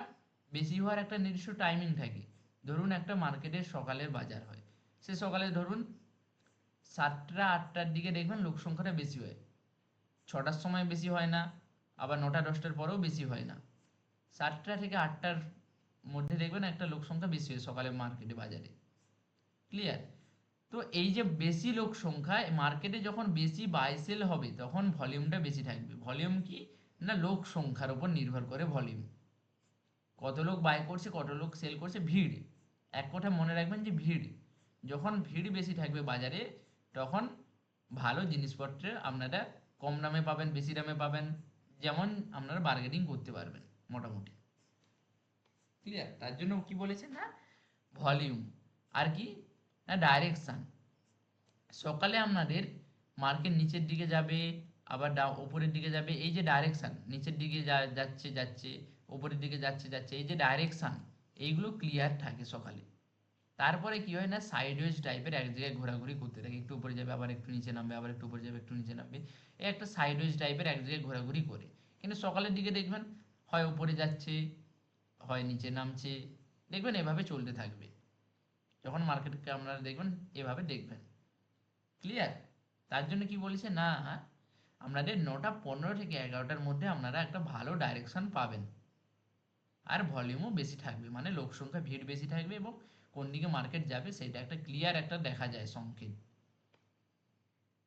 বেশি হওয়ার একটা নির্দিষ্ট টাইমিং থাকে। ধরুন একটা মার্কেটের সকালের বাজার হয়, সে সকালে ধরুন 7টা 8টার দিকে দেখবেন লোক সংখ্যাটা বেশি হয়, 6টার সময় বেশি হয় না, আবার 9টা 10টার পরেও বেশি হয় না। 7টা থেকে 8টার মধ্যে দেখবেন একটা লোক সংখ্যা বেশি হয় সকালে মার্কেটে বাজারে। ক্লিয়ার? তো এই যে বেশি লোক সংখ্যা মার্কেটে যখন বেশি বাই সেল হবে তখন ভলিউমটা বেশি থাকবে। ভলিউম কি না, লোক সংখ্যার উপর নির্ভর করে ভলিউম, কত লোক বাই করছে কত লোক সেল করছে, ভিড়। এক কথা মনে রাখবেন যে ভিড়, যখন ভিড় বেশি থাকবে বাজারে তখন ভালো জিনিসপত্র আপনারা কম দামে পাবেন, বেশি দামে পাবেন, যেমন আপনারা বার্গেনিং করতে পারবেন মোটামুটি। ক্লিয়ার? তার জন্য কি বলেছে না, ভলিউম আর কি না ডাইরেকশান। সকালে আপনাদের মার্কেট নিচের দিকে যাবে, আবার উপরের দিকে যাবে, এই যে ডাইরেকশান, নিচের দিকে যাচ্ছে যাচ্ছে, উপরের দিকে যাচ্ছে যাচ্ছে, এই যে ডাইরেকশান, এইগুলো ক্লিয়ার থাকে সকালে। তারপরে কি হয় না, সাইডওয়েজ টাইপের এক জায়গায় ঘোরাঘুরি করতে থাকে, একটু উপরে যাবে আবার একটু নিচে নামবে, আবার একটু উপরে যাবে একটু নিচে নামবে, এই একটা সাইডওয়েজ টাইপের এক জায়গায় ঘোরাঘুরি করে। কিন্তু সকালের দিকে দেখবেন হয় উপরে যাচ্ছে, হয় নিচে নামছে, দেখবেন এভাবে চলতে থাকবে। যখন মার্কেটকে আপনারা দেখবেন এভাবে দেখবেন। ক্লিয়ার? তার জন্য কি বলেছে না, আপনাদের 9টা 15 থেকে 11টার মধ্যে আপনারা একটা ভালো ডাইরেকশন পাবেন, আর ভলিউমও বেশি থাকবে, মানে লোক সংখ্যা ভিড় বেশি থাকবে, এবং কোন দিকে মার্কেট যাবে সেটা একটা ক্লিয়ার একটা দেখা যায় সংকেত।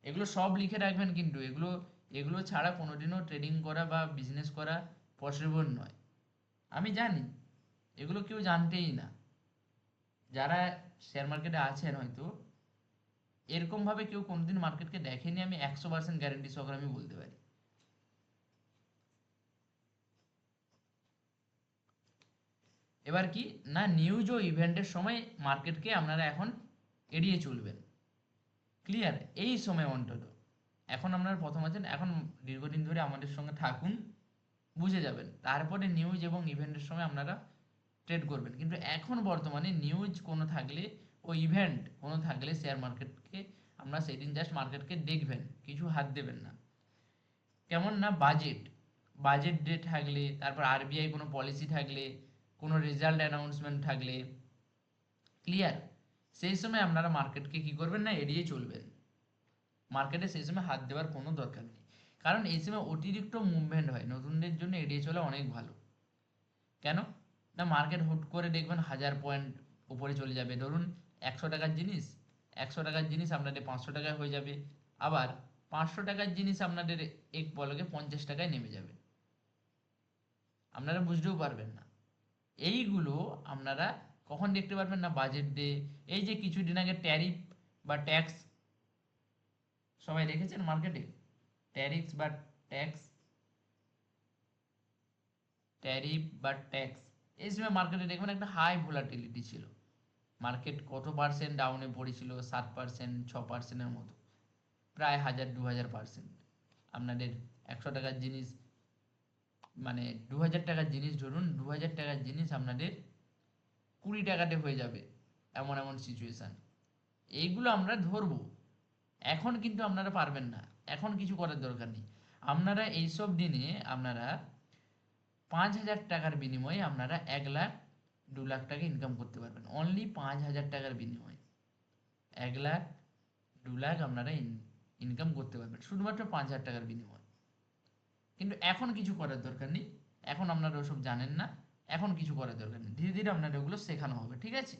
এগুলো সব লিখে রাখবেন, কিন্তু এগুলো এগুলো ছাড়া কোনোদিনও ট্রেডিং করা বা বিজনেস করা পসিবল নয়। আমি জানি এগুলো কেউ জানতেই না, যারা শেয়ার মার্কেটে আছেন হয়তো এরকম ভাবে কেউ কোনোদিন মার্কেটকে দেখেনি, আমি 100% গ্যারেন্টি সহকারে আমি বলতে পারি। এবার কি না, নিউজ ও ইভেন্টের সময় মার্কেটকে আপনারা এখন এড়িয়ে চলবেন। ক্লিয়ার? এই সময় অন্তত এখন আপনারা প্রথম আছেন, এখন দীর্ঘদিন ধরে আমাদের সঙ্গে থাকুন, বুঝে যাবেন। তারপরে নিউজ এবং ইভেন্টের সময় আপনারা ট্রেড করবেন। কিন্তু এখন বর্তমানে নিউজ কোনো থাকলে ও ইভেন্ট কোনো থাকলে শেয়ার মার্কেটকে আমরা সেদিন জাস্ট মার্কেটকে দেখবেন, কিছু হাত দেবেন না। কেমন না, বাজেট ডে থাকলে, তারপর আরবিআই কোনো পলিসি থাকলে, কোনো রেজাল্ট অ্যানাউন্সমেন্ট থাকলে, ক্লিয়ার, সেই সময় আপনারা মার্কেটকে কি করবেন না, এড়িয়ে চলবেন। মার্কেটে সেই সময় হাত দেওয়ার কোনো দরকার নেই, কারণ এই সময় অতিরিক্ত মুভমেন্ট হয়, নতুনদের জন্য এড়িয়ে চলা অনেক ভালো। কেন না, মার্কেট হুট করে দেখবেন 1000 পয়েন্ট উপরে চলে যাবে, ধরুন 100 টাকার জিনিস, 100 টাকার জিনিস আপনাদের 500 টাকায় হয়ে যাবে, আবার 500 টাকার জিনিস আপনাদের এক পলকে 50 টাকায় নেমে যাবে, আপনারা বুঝতেও পারবেন না। এইগুলো আপনারা কখন দেখতে পারবেন না, বাজেট ডে, এই যে কিছুদিন আগে ট্যারিফ বা ট্যাক্স সবাই দেখেছেন মার্কেটে, ট্যারিফ বা ট্যাক্স, ট্যারিফ বা ট্যাক্স, এই সময় মার্কেটে দেখবেন একটা হাই ভোলাটিলিটি ছিল, মার্কেট কত পার্সেন্ট ডাউনে পড়েছিল, 7%, 6%-এর মতো, প্রায় 1000-2000%। আপনাদের 100 টাকার জিনিস, মানে 2000 টাকার জিনিস, ধরুন 2000 টাকার জিনিস আপনাদের 20 টাকাতে হয়ে যাবে, এমন এমন সিচুয়েশান। এইগুলো আমরা ধরবো, এখন কিন্তু আপনারা পারবেন না, এখন কিছু করার দরকার নেই। আপনারা এইসব দিনে আপনারা 5000 টাকার বিনিময়ে আপনারা 1 লাখ 2 লাখ টাকা ইনকাম করতে পারবেন, অনলি 5000 টাকার বিনিময়ে 1 লাখ 2 লাখ আপনারা ইনকাম করতে পারবেন, শুধুমাত্র 5000 টাকার বিনিময়ে। কিন্তু এখন কিছু করার দরকার নেই, এখন আপনারা ওসব জানেন না, এখন কিছু করার দরকার নেই, ধীরে ধীরে আপনাদের ওগুলো শেখানো হবে, ঠিক আছে?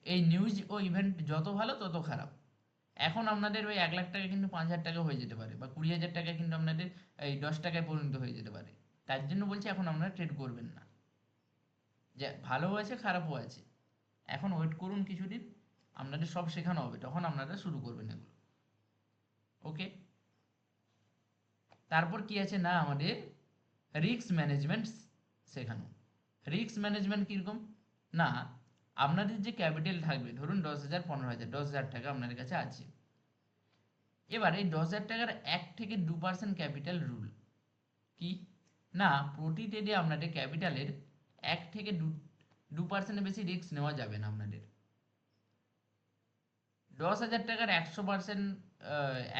এই নিউজ ও ইভেন্ট যত ভালো তত খারাপ। এখন আপনাদের ওই 1 লাখ টাকা কিন্তু 5000 টাকা হয়ে যেতে পারে, বা 20,000 টাকা কিন্তু আপনাদের এই 10 টাকায় পরিণত হয়ে যেতে পারে। তার জন্য বলছি এখন আপনারা ট্রেড করবেন না, যে ভালোও আছে খারাপও আছে, এখন ওয়েট করুন কিছুদিন, আপনাদের সব শেখানো হবে, তখন আপনারা শুরু করবেন এগুলো। ওকে? তারপর কি আছে না, আমাদের রিস্ক ম্যানেজমেন্ট শেখানো। রিস্ক ম্যানেজমেন্ট কীরকম না, আপনাদের যে ক্যাপিটাল থাকবে, ধরুন 10,000, 15,000, 10,000 টাকা আপনাদের কাছে আছে, এবার এই 10,000 টাকার 1 থেকে 2% ক্যাপিটাল রুল কি না, প্রতি ট্রেডে আপনাদের ক্যাপিটালের 1 থেকে 2% বেশি রিস্ক নেওয়া যাবে না আপনাদের। 10,000 টাকার 100%,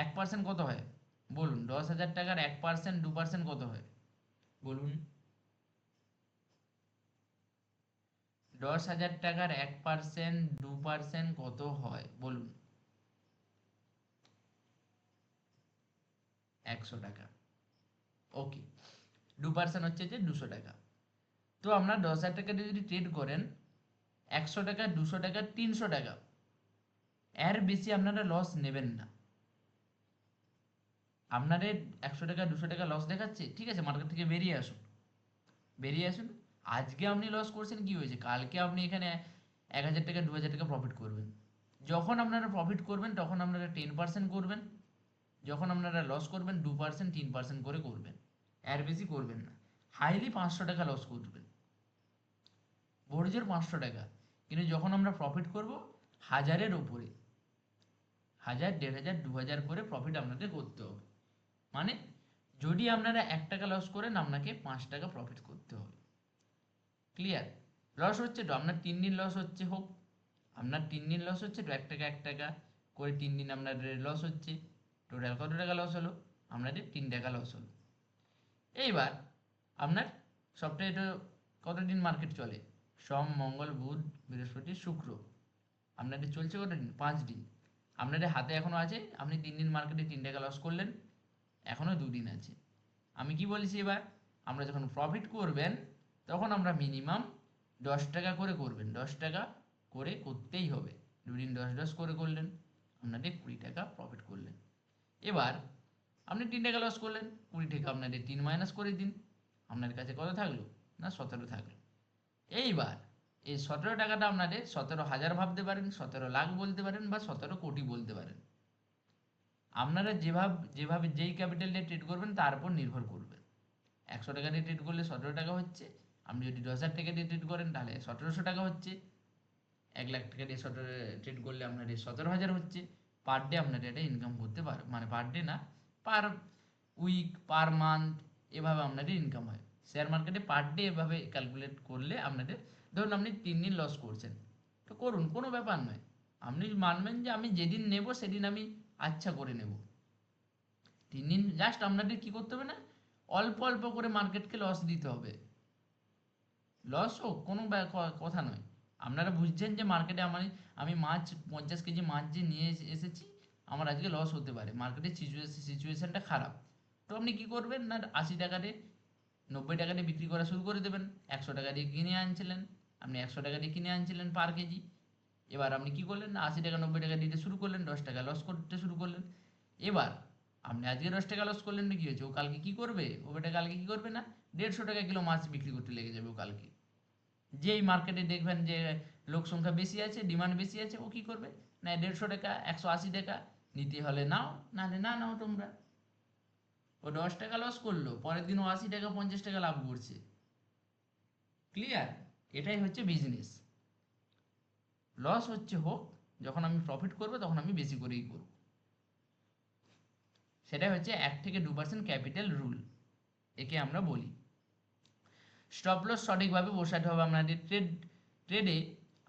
1% কত হয় বলুন? 10,000 টাকার 1%, 2% কত হয় বলুন? 10,000 টাকার 1%, 2% কত হয় বলুন? 100 টাকা। ওকে, 2% হচ্ছে যে 200 টাকা। তো আপনার 10,000 টাকা দিয়ে যদি ট্রেড করেন, 100 টাকা, 200 টাকা, 300 টাকা, এর বেশি আপনারা লস নেবেন না। আপনাদের 100 টাকা 200 টাকা লস দেখাচ্ছে, ঠিক আছে, মার্কেট থেকে বেরিয়ে আসুন, বেরিয়ে আসুন। আজকে আপনি লস করছেন, কি হয়েছে, কালকে আপনি এখানে 1,000 টাকা 2,000 টাকা প্রফিট করবেন। যখন আপনারা প্রফিট করবেন তখন আপনারা 10% করবেন, যখন আপনারা লস করবেন 2%, 3% করে করবেন, এর বেশি করবেন না। হাইলি 500 টাকা লস করবেন, বড়জোর 500 টাকা। কিন্তু যখন আমরা প্রফিট করব 1000-এর উপরে, 1000, 1500, 2000 করে প্রফিট আপনাদের করতে হবে। মানে যদি আপনারা 1 টাকা লস করেন আপনাকে 5 টাকা প্রফিট করতে হবে। ক্লিয়ার? লস হচ্ছে তো আপনার 3 দিন লস হচ্ছে, হোক আপনার 3 দিন লস হচ্ছে তো 1 টাকা 1 টাকা করে 3 দিন আপনার লস হচ্ছে, টোটাল কত টাকা লস হলো? আপনাদের 3 টাকা লস হলো। এইবার আপনার সপ্তাহে তো কতদিন মার্কেট চলে? সোম, মঙ্গল, বুধ, বৃহস্পতি, শুক্র। আপনাদের চলছে কতদিন? 5 দিন। আপনাদের হাতে এখনো আছে, আপনি 3 দিন মার্কেটে 3 টাকা লস করলেন, এখনো 2 দিন আছে। আমি কি বলেছি এবার? আমরা যখন প্রফিট করবেন তখন আমরা মিনিমাম 10 টাকা করে করবেন, 10 টাকা করে করতেই হবে। 2 দিন 10 করে করলেন, আপনাদের 20 টাকা প্রফিট করলেন। এবার আপনি 3 টাকা লস করলেন, 20 টাকা আপনাদের 3 মাইনাস করে দিন, আপনার কাছে কত থাকলো? না 17 থাকলো। এইবার এই 17 টাকাটা আপনাদের 17,000 ভাবতে পারেন, 17 লাখ বলতে পারেন, বা 17 কোটি বলতে পারেন। আপনারা যেভাবে যেই ক্যাপিটাল দিয়ে ট্রেড করবেন তার উপর নির্ভর করবে। 100 টাকা দিয়ে ট্রেড করলে 17 টাকা হচ্ছে, আপনি যদি 10,000 টাকা দিয়ে ট্রেড করেন তাহলে 1700 টাকা হচ্ছে, 1 লাখ টাকা দিয়ে ট্রেড করলে আপনার 17,000 হচ্ছে। পার ডে আপনার এটা ইনকাম করতে পারে, মানে পার ডে না, পার উইক, পার মান্থ, এভাবে আপনাদের ইনকাম হয়। শেয়ার মার্কেটে পার ডে এভাবে ক্যালকুলেট করলে আপনাদের, ধরুন আপনি 3 দিন লস করছেন, তো করুন, কোনো ব্যাপার নয়। আপনি মানবেন যে আমি যেদিন নেব সেদিন আমি আচ্ছা করে নেব। 3 দিন জাস্ট আপনাদের কি করতে হবে না, অল্প অল্প করে মার্কেটকে লস দিতে হবে। লস হোক, কোনো কথা নয়। আপনারা বুঝছেন যে মার্কেটে আমি মাছ 50 কেজি মাছ যে নিয়ে এসেছি, আমার আজকে লস হতে পারে, মার্কেটের সিচুয়েশনটা খারাপ। তো আপনি কি করবেন না, 80 টাকা দিয়ে 90 টাকা দিয়ে বিক্রি করা শুরু করে দেবেন। 100 টাকা দিয়ে কিনে আনছিলেন, আপনি 100 টাকা দিয়ে কিনে আনছিলেন পার কেজি। এবার আপনি কি করলেন না, 80 টাকা 90 টাকা দিতে শুরু করলেন, 10 টাকা লস করতে শুরু করলেন। এবার আপনি আজকে 10 টাকা লস করলেন, কি হয়েছে? ও কালকে কি করবে? ও বেটা কালকে কি করবে না, 150 টাকা কিলো মাছ বিক্রি করতে লেগে যাবে ও কালকে। যেই মার্কেটে দেখবেন যে লোক সংখ্যা বেশি আছে, ডিমান্ড বেশি আছে, ও কি করবে না, 150 টাকা 180 টাকা নিতে হলে নাও, নাহলে না নাও তোমরা। ও 10 টাকা লস করলো, পরের দিন ও 80 টাকা 50 টাকা লাভ করছে। ক্লিয়ার? এটাই হচ্ছে বিজনেস। লস হচ্ছে হোক, যখন আমি প্রফিট করবো তখন আমি বেশি করেই করবো। সেটাই হচ্ছে 1 থেকে 2% ক্যাপিটাল রুল, একে আমরা বলি। স্টপ লস সঠিকভাবে বসাতে হবে আপনাদের। ট্রেডে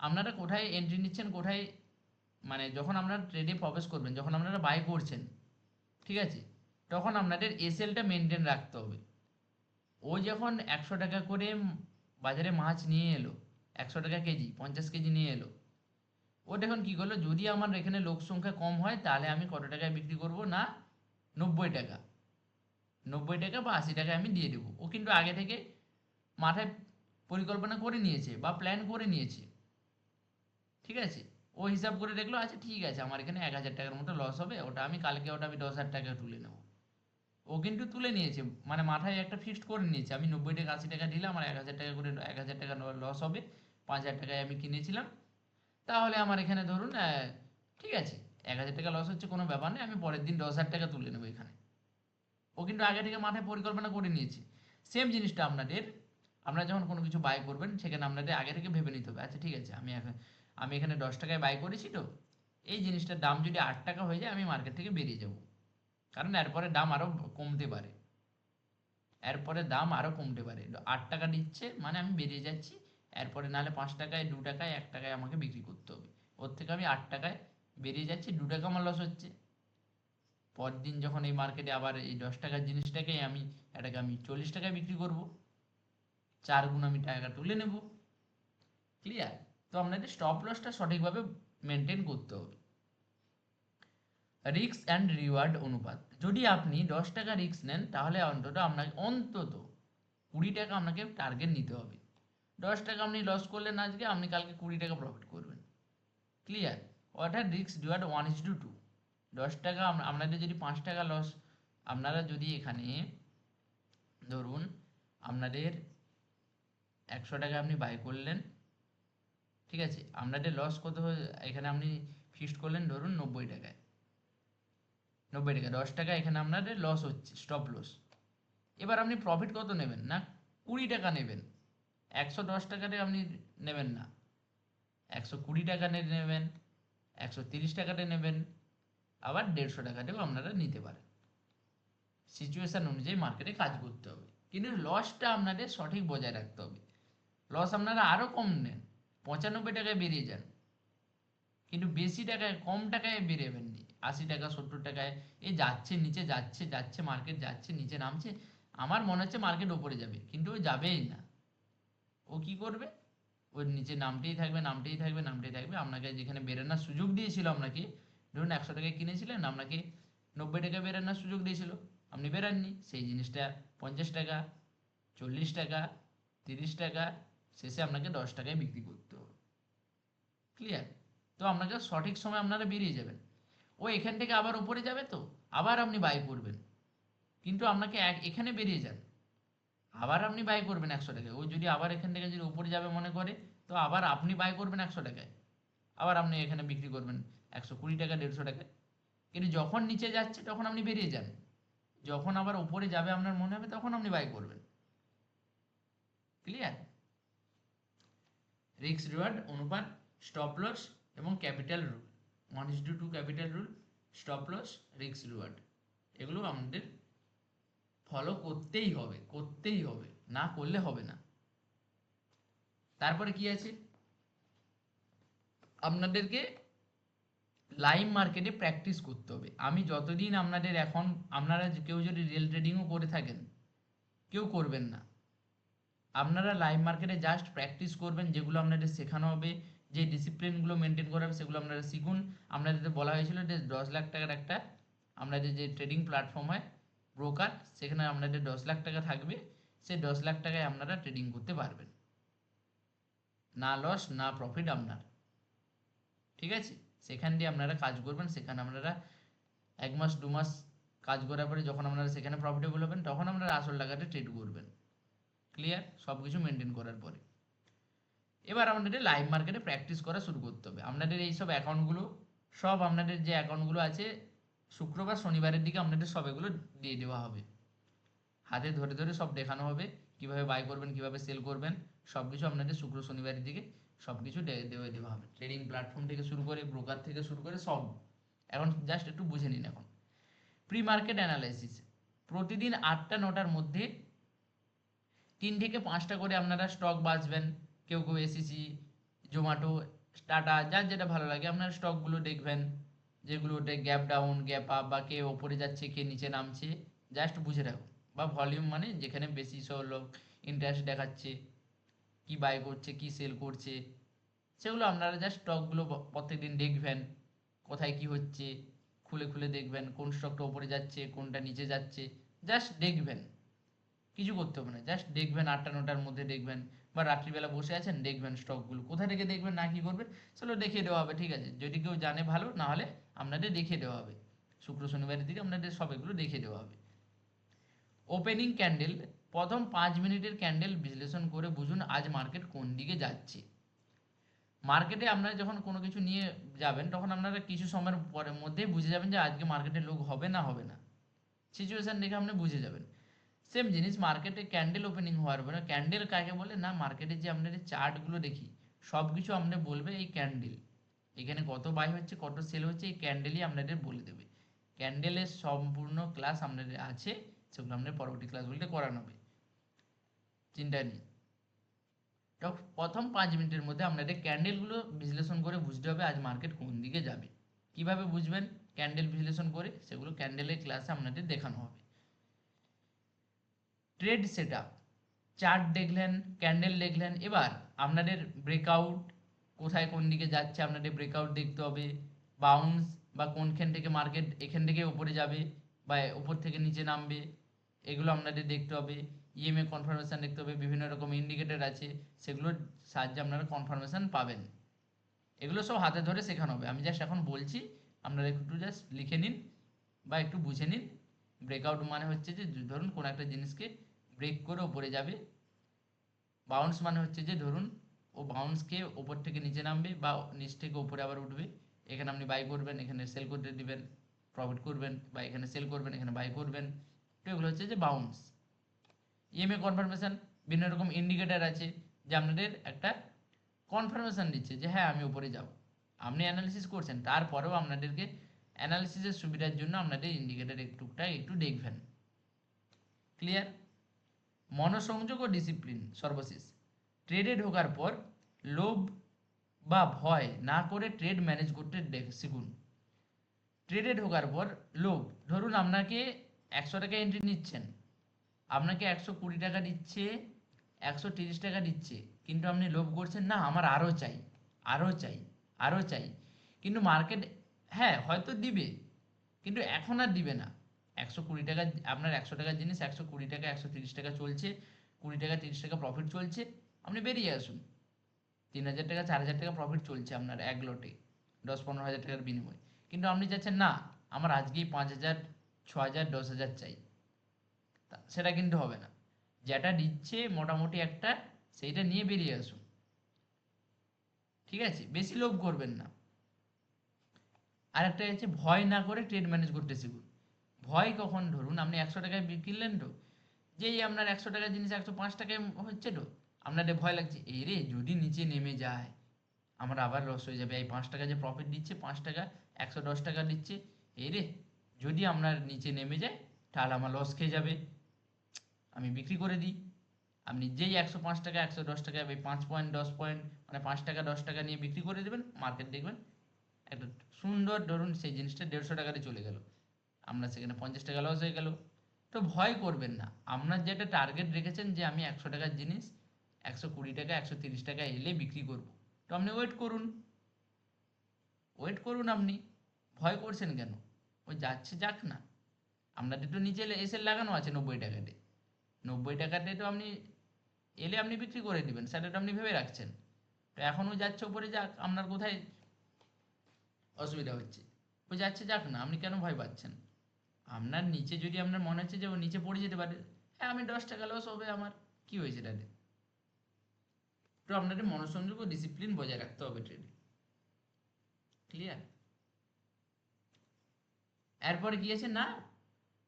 আপনারা কোথায় এন্ট্রি নিচ্ছেন, কোথায়, মানে যখন আপনারা ট্রেডে প্রবেশ করবেন, যখন আপনারা বাই করছেন, ঠিক আছে, তখন আপনাদের এসএলটা মেনটেন রাখতে হবে। ও যখন 100 টাকা করে বাজারে মাছ নিয়ে এলো, 100 টাকা কেজি, 50 কেজি নিয়ে এলো, ও দেখুন কী করলো, যদি আমার এখানে লোক সংখ্যা কম হয় তাহলে আমি কত টাকায় বিক্রি করব না, 90 টাকা, 90 টাকা বা 80 টাকায় আমি দিয়ে দেবো। ও কিন্তু আগে থেকে মাথায় পরিকল্পনা করে নিয়েছে বা প্ল্যান করে নিয়েছে, ঠিক আছে। ও হিসাব করে দেখলো, আচ্ছা ঠিক আছে, আমার এখানে 1,000 টাকার মতো লস হবে, ওটা আমি কালকে, ওটা আমি 10,000 টাকা তুলে নেবো। ও কিন্তু তুলে নিয়েছে, মানে মাথায় একটা ফিক্সড করে নিয়েছে, আমি 90 টাকা 80 টাকা দিলে আমার 1,000 টাকা করে, 1,000 টাকা লস হবে, 5,000 টাকায় আমি কিনেছিলাম, তাহলে আমার এখানে ধরুন ঠিক আছে, 1,000 টাকা লস হচ্ছে, কোনো ব্যাপার নেই, আমি পরের দিন 10,000 টাকা তুলে নেবো এখানে। ও কিন্তু আগে থেকে মাথায় পরিকল্পনা করে নিয়েছে। সেম জিনিসটা আপনাদের, আপনারা যখন কোনো কিছু বাই করবেন সেখানে আপনাদের আগে থেকে ভেবে নিতে হবে, আচ্ছা ঠিক আছে, আমি এখানে 10 টাকায় বাই করেছি, তো এই জিনিসটার দাম যদি 8 টাকা হয়ে যায় আমি মার্কেট থেকে বেরিয়ে যাব, কারণ এরপরে দাম আরও কমতে পারে, এরপরে দাম আরও কমতে পারে। 8 টাকা দিচ্ছে মানে আমি বেরিয়ে যাচ্ছি, এরপরে নাহলে 5 টাকায়, 2 টাকায়, 1 টাকায় আমাকে বিক্রি করতে হবে। ওর থেকে আমি 8 টাকায় বেরিয়ে যাচ্ছি, 2 টাকা আমার লস হচ্ছে। পরের দিন যখন এই মার্কেটে আবার এই 10 টাকার জিনিসটাকে এটাকে আমি 40 টাকায় বিক্রি করব, 4 গুণ আমি টাকা তুলে নেব। ক্লিয়ার? তো আপনাদের স্টপ লসটা সঠিকভাবে মেনটেন করতে হবে। রিস্ক অ্যান্ড রিওয়ার্ড অনুপাত, যদি আপনি 10 টাকা রিস্ক নেন তাহলে অন্তত 20 টাকা আপনাকে টার্গেট নিতে হবে। 10 টাকা আপনি লস করলেন আজকে, আপনি কালকে 20 টাকা প্রফিট করবেন। ক্লিয়ার? অর্থাৎ রিস্ক রিওয়ার্ড 1:2। 10 টাকা আপনাদের যদি 5 টাকা লস, আপনারা যদি এখানে ধরুন আপনাদের 100 টাকা আপনি বাই করলেন, ঠিক আছে, আপনাদের লস কত এখানে আপনি ফিক্সড করলেন ধরুন 90 টাকায়, 90 টাকা, 10 টাকা এখানে আপনাদের লস হচ্ছে, স্টপ লস। এবার আপনি প্রফিট কত নেবেন না, 20 টাকা নেবেন, 110 টাকাতে আপনি নেবেন না, 120 টাকাতে নেবেন, 130 টাকাতে নেবেন, আবার 150 টাকাতেও আপনারা নিতে পারেন। সিচুয়েশন অনুযায়ী মার্কেটে কাজ করতে হবে, কিন্তু লসটা আপনাদের সঠিক বজায় রাখতে হবে। লস আপনারা আরও কম নেন, 95 টাকায় বেরিয়ে যান, কিন্তু বেশি টাকায় কম টাকায় বেরোবেন নি। 80 টাকা 70 টাকায় এই যাচ্ছে নিচে, যাচ্ছে যাচ্ছে মার্কেট, যাচ্ছে নিচে নামছে, আমার মনে হচ্ছে মার্কেট ওপরে যাবে, কিন্তু ও যাবেই না। ও কি করবে, ওর নিচে নামতেই থাকবে, নামতেই থাকবে, নামতেই থাকবে। আপনাকে যেখানে বেরোনোর সুযোগ দিয়েছিল, আপনাকে ধরুন 100 টাকায় কিনেছিলেন, আপনাকে 90 টাকায় বেরোনোর সুযোগ দিয়েছিল, আপনি বেরাননি, সেই জিনিসটা 50 টাকা, 40 টাকা, 30 টাকা, শেষে আপনাকে 10 টাকায় বিক্রি করতে হবে। ক্লিয়ার? তো আপনাকে সঠিক সময় আপনারা বেরিয়ে যাবেন। ও এখান থেকে আবার উপরে যাবে, তো আবার আপনি বাই করবেন, কিন্তু আপনাকে এখানে বেরিয়ে যান, আবার আপনি বাই করবেন 100 টাকায়। ও যদি আবার এখান থেকে যদি উপরে যাবে মনে করে, তো আবার আপনি বাই করবেন 100 টাকায়, আবার আপনি এখানে বিক্রি করবেন 120 টাকা 150 টাকায়। কিন্তু যখন নিচে যাচ্ছে তখন আপনি বেরিয়ে যান, যখন আবার উপরে যাবে আপনার মনে হবে তখন আপনি বাই করবেন। ক্লিয়ার? রিস্ক রিওয়ার্ড অনুপাত, স্টপ লস এবং capital rule, 1:2 capital rule, stop loss, risk reward, এগুলো আমাদের ফলো করতেই হবে, করতেই হবে, না করলে হবে না। তারপরে কি আছে, আপনাদেরকে লাইভ মার্কেটে প্র্যাকটিস করতে হবে। আমি যতদিন আপনাদের এখন, আপনারা কেউ যদি রিয়েল ট্রেডিংও করে থাকেন, কেউ করবেন না, আপনারা লাইভ মার্কেটে জাস্ট প্র্যাকটিস করবেন, যেগুলো আপনাদের শেখানো হবে, যে ডিসিপ্লিনগুলো মেনটেন করা হবে সেগুলো আপনারা শিখুন। আপনাদের বলা হয়েছিল যে 10 লাখ টাকার একটা আপনাদের যে ট্রেডিং প্ল্যাটফর্ম হয় ব্রোকার, সেখানে আপনাদের 10 লাখ টাকা থাকবে, সেই 10 লাখ টাকায় আপনারা ট্রেডিং করতে পারবেন, না লস না প্রফিট আপনার। ঠিক আছে? সেখান দিয়ে আপনারা কাজ করবেন, সেখানে আপনারা 1 মাস 2 মাস কাজ করার পরে যখন আপনারা সেখানে প্রফিটেবল হবেন, তখন আপনারা আসল টাকাতে ট্রেড করবেন। ক্লিয়ার? সব কিছু মেনটেন করার পরে এবার আপনাদের লাইভ মার্কেটে প্র্যাকটিস করা শুরু করতে হবে। আপনাদের এই সব অ্যাকাউন্টগুলো, সব আপনাদের যে অ্যাকাউন্টগুলো আছে, শুক্রবার শনিবারের দিকে আপনাদের সব এগুলো দিয়ে দেওয়া হবে, হাতে ধরে ধরে সব দেখানো হবে, কিভাবে বাই করবেন, কিভাবে সেল করবেন, সব কিছু আপনাদের শুক্র শনিবারের দিকে সব কিছু দেওয়া হবে। ট্রেডিং প্ল্যাটফর্ম থেকে শুরু করে, ব্রোকার থেকে শুরু করে সব। এখন জাস্ট একটু বুঝে নিন। এখন প্রি মার্কেট অ্যানালাইসিস, প্রতিদিন 8টা 9টার মধ্যে 3 থেকে 5টা করে আপনারা স্টক বাছবেন। কেউ কেউ এসিসি, জোম্যাটো, টাটা, যার যেটা ভালো লাগে আপনার স্টকগুলো দেখবেন, যেগুলোতে গ্যাপ ডাউন, গ্যাপ আপ, বা কে ওপরে যাচ্ছে কে নিচে নামছে, জাস্ট বুঝে রাখুন। বা ভলিউম, মানে যেখানে বেশি সব লোক ইন্টারেস্ট দেখাচ্ছে, কি বাই করছে কি সেল করছে, সেগুলো আপনারা জাস্ট স্টকগুলো প্রত্যেকদিন দেখবেন, কোথায় কি হচ্ছে খুলে খুলে দেখবেন, কোন স্টকটা ওপরে যাচ্ছে কোনটা নিচে যাচ্ছে, জাস্ট দেখবেন, কিছু করতে হবে না, জাস্ট দেখবেন। 8টা 9টার মধ্যে দেখবেন, বা রাত্রিবেলা বসে আছেন দেখবেন স্টকগুলো, কোথা থেকে দেখবেন না কি করবেন সেগুলো দেখিয়ে দেওয়া হবে। ঠিক আছে? যদি কেউ জানে ভালো, না হলে আপনাদের দেখিয়ে দেওয়া হবে, শুক্র শনিবারের দিকে আপনাদের সব এগুলো দেখিয়ে দেওয়া হবে। ওপেনিং ক্যান্ডেল, প্রথম 5 মিনিটের ক্যান্ডেল বিশ্লেষণ করে বুঝুন আজ মার্কেট কোন দিকে যাচ্ছে। মার্কেটে আপনারা যখন কোনো কিছু নিয়ে যাবেন, তখন আপনারা কিছু সময়ের পরে মধ্যেই বুঝে যাবেন যে আজকে মার্কেটে লোক হবে না হবে না, সিচুয়েশন দেখে আপনি বুঝে যাবেন। সেম জিনিস মার্কেটে ক্যান্ডেল ওপেনিং হওয়ার পরে, ক্যান্ডেল কাকে বলে না, মার্কেটে যে আমরা চার্টগুলো দেখি সব কিছু আপনাদের বলবে এই ক্যান্ডেল, এখানে কত বাই হচ্ছে কত সেল হচ্ছে, এই ক্যান্ডেলই আপনাদের বলে দেবে। ক্যান্ডেলের সম্পূর্ণ ক্লাস আপনাদের আছে, সেগুলো আপনাদের পরবর্তী ক্লাসগুলিতে করানো হবে, চিন্তা নেই। তো প্রথম 5 মিনিটের মধ্যে আপনাদের ক্যান্ডেলগুলো বিশ্লেষণ করে বুঝতে হবে আজ মার্কেট কোন দিকে যাবে। কিভাবে বুঝবেন ক্যান্ডেল বিশ্লেষণ করে, সেগুলো ক্যান্ডেলের ক্লাসে আপনাদের দেখানো হবে। ট্রেড সেটআপ, চার্ট দেখলেন, ক্যান্ডেল দেখলেন, এবার আপনাদের ব্রেকআউট কোথায় কোন দিকে যাচ্ছে আপনাদের ব্রেকআউট দেখতে হবে, বাউন্স বা কোনখান থেকে মার্কেট এখান থেকে উপরে যাবে বা উপর থেকে নিচে নামবে, এগুলো আপনাদের দেখতে হবে। ইএমএ কনফার্মেশন দেখতে হবে, বিভিন্ন রকম ইন্ডিকেটর আছে, সেগুলোর সাহায্যে আপনারা কনফার্মেশন পাবেন। এগুলো সব হাতে ধরে শেখানো হবে, আমি জাস্ট এখন বলছি, আপনারা একটু জাস্ট লিখে নিন বা একটু বুঝে নিন। ব্রেকআউট মানে হচ্ছে যে ধরুন কোনো একটা জিনিসকে ব্রেক করে ওপরে যাবে, বাউন্স মানে হচ্ছে যে ধরুন ও বাউন্সকে ওপর থেকে নিচে নামবে বা নিচ থেকে ওপরে আবার উঠবে, এখানে আপনি বাই করবেন, এখানে সেল করতে দিবেন, প্রফিট করবেন, বা এখানে সেল করবেন, এখানে বাই করবেন। তো এগুলো হচ্ছে যে বাউন্স। ইএমএ কনফার্মেশন, বিভিন্ন রকম ইন্ডিকেটার আছে যে আপনাদের একটা কনফার্মেশন দিচ্ছে যে হ্যাঁ আমি উপরে যাব। আপনি অ্যানালিসিস করছেন, তারপরেও আপনাদেরকে অ্যানালিসিসের সুবিধার জন্য আপনাদের ইন্ডিকেটর একটু দেখবেন। ক্লিয়ার? মনোসংযোগ ও ডিসিপ্লিন সর্বশেষ। ট্রেডে ঢোকার পর লোভ বা ভয় না করে ট্রেড ম্যানেজ করতে শিখুন। ট্রেডে ঢোকার পর লোভ, ধরুন আপনাকে 100 টাকা এন্ট্রি নিচ্ছেন, আপনাকে 120 টাকা দিচ্ছে, 130 টাকা দিচ্ছে, কিন্তু আপনি লোভ করছেন না আমার আরও চাই, আরও চাই, আরও চাই। কিন্তু মার্কেট হ্যাঁ হয়তো দিবে, কিন্তু এখন আর দিবে না। 120 টাকা, আপনার 100 টাকার জিনিস 120 টাকা 130 টাকা চলছে, 20 টাকা 30 টাকা প্রফিট চলছে, আপনি বেরিয়ে আসুন। 3000 টাকা 4000 টাকা প্রফিট চলছে আপনার এক লটে 10-15 হাজার টাকার বিনিময়ে, কিন্তু আপনি চাচ্ছেন না আমার আজকেই 5,000 6,000 10,000 চাই, সেটা কিন্তু হবে না। যেটা দিচ্ছে মোটামুটি একটা, সেইটা নিয়ে বেরিয়ে আসুন। ঠিক আছে, বেশি লোভ করবেন না। আর একটা হচ্ছে ভয় না করে ট্রেড ম্যানেজ করতে শিখুন। ভয় কখন, ধরুন আপনি 100 টাকায় কিনলেন, তো যেই আপনার 100 টাকার জিনিস 105 টাকায় হচ্ছে, তো আপনার ভয় লাগছে এই রে যদি নিচে নেমে যায় আমার আবার লস হয়ে যাবে, এই 5 টাকা যে প্রফিট দিচ্ছে 5 টাকা 110 টাকা দিচ্ছে, এই রে যদি আপনার নিচে নেমে যায় তাহলে আমার লস খেয়ে যাবে, আমি বিক্রি করে দিই। আপনি যেই 105 টাকা 110 টাকা এই 5 পয়েন্ট 10 পয়েন্ট মানে 5 টাকা 10 টাকা নিয়ে বিক্রি করে দেবেন, মার্কেট দেখবেন একটা সুন্দর, ধরুন সেই জিনিসটা 150 টাকাতে চলে গেল, আপনার সেখানে 50 টাকা লস হয়ে গেল। তো ভয় করবেন না, আপনার যেটা টার্গেট রেখেছেন যে আমি 100 টাকার জিনিস 120 টাকা 130 টাকা এলে বিক্রি করব, তো আপনি ওয়েট করুন, ওয়েট করুন। আপনি ভয় করছেন কেন? ওই যাচ্ছে যাক না, আপনাদের তো নিচে এসে লাগানো আছে 90 টাকাতে, 90 টাকাতে তো আপনি এলে আপনি বিক্রি করে দিবেন, সেটা তো আপনি ভেবে রাখছেন। তো এখনও যাচ্ছে উপরে, যাক, আপনার কোথায় অসুবিধা হচ্ছে? ও যাচ্ছে যাক না, আপনি কেন ভয় পাচ্ছেন? আপনার নিচে যদি আপনার মনে হচ্ছে যে ও নিচে পড়ে যেতে পারে, হ্যাঁ আমি 10 টাকা লস হবে আমার, কি হয়েছে তাতে? তো আপনাদের মনোসংযোগ ও ডিসিপ্লিন বজায় রাখতে হবে ট্রেডে। ক্লিয়ার? এরপরে কি আছে না,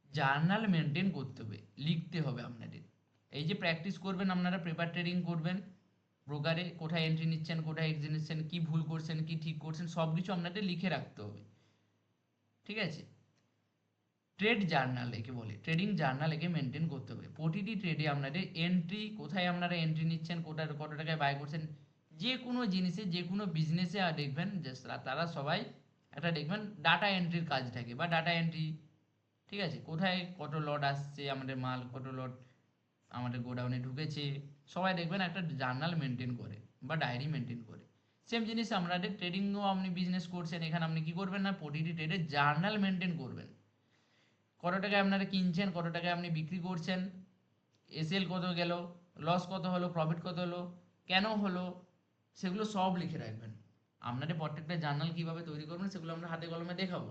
জার্নাল মেনটেন করতে হবে, লিখতে হবে আপনাদের। এই যে প্র্যাকটিস করবেন, আপনারা পেপার ট্রেডিং করবেন, ব্রোকারে কোথায় এন্ট্রি নিচ্ছেন, কোথায় এক্সিট নিচ্ছেন, কি ভুল করছেন, কি ঠিক করছেন, সব কিছু আপনাদের লিখে রাখতে হবে। ঠিক আছে? ট্রেড জার্নাল একে বলে, ট্রেডিং জার্নাল একে মেনটেন করতে হবে। প্রতিটি ট্রেডে আপনাদের এন্ট্রি, কোথায় আপনারা এন্ট্রি নিচ্ছেন, কোথায় কত টাকায় বাই করছেন, যে কোনো জিনিসে যে কোনো বিজনেসে দেখবেন যে তারা সবাই একটা দেখবেন ডাটা এন্ট্রির কাজ থাকে বা ডাটা এন্ট্রি। ঠিক আছে, কোথায় কত লট আসছে আমাদের মাল, কত লট আমাদের গোডাউনে ঢুকেছে, সবাই দেখবেন একটা জার্নাল মেনটেন করে বা ডায়েরি মেনটেন করে। সেম জিনিস আপনাদের ট্রেডিংও, আপনি বিজনেস করছেন, এখানে আপনি কি করবেন না প্রতিটি ট্রেডে জার্নাল মেনটেন করবেন। কত টাকায় আপনারা কিনছেন, কত টাকায় আপনি বিক্রি করছেন, এসএল কত গেল, লস কত হলো, প্রফিট কত হলো, কেন হলো, সেগুলো সব লিখে রাখবেন। আপনাদের প্রত্যেকটা জার্নাল কিভাবে তৈরি করবেন সেগুলো আমরা হাতে কলমে দেখাবো।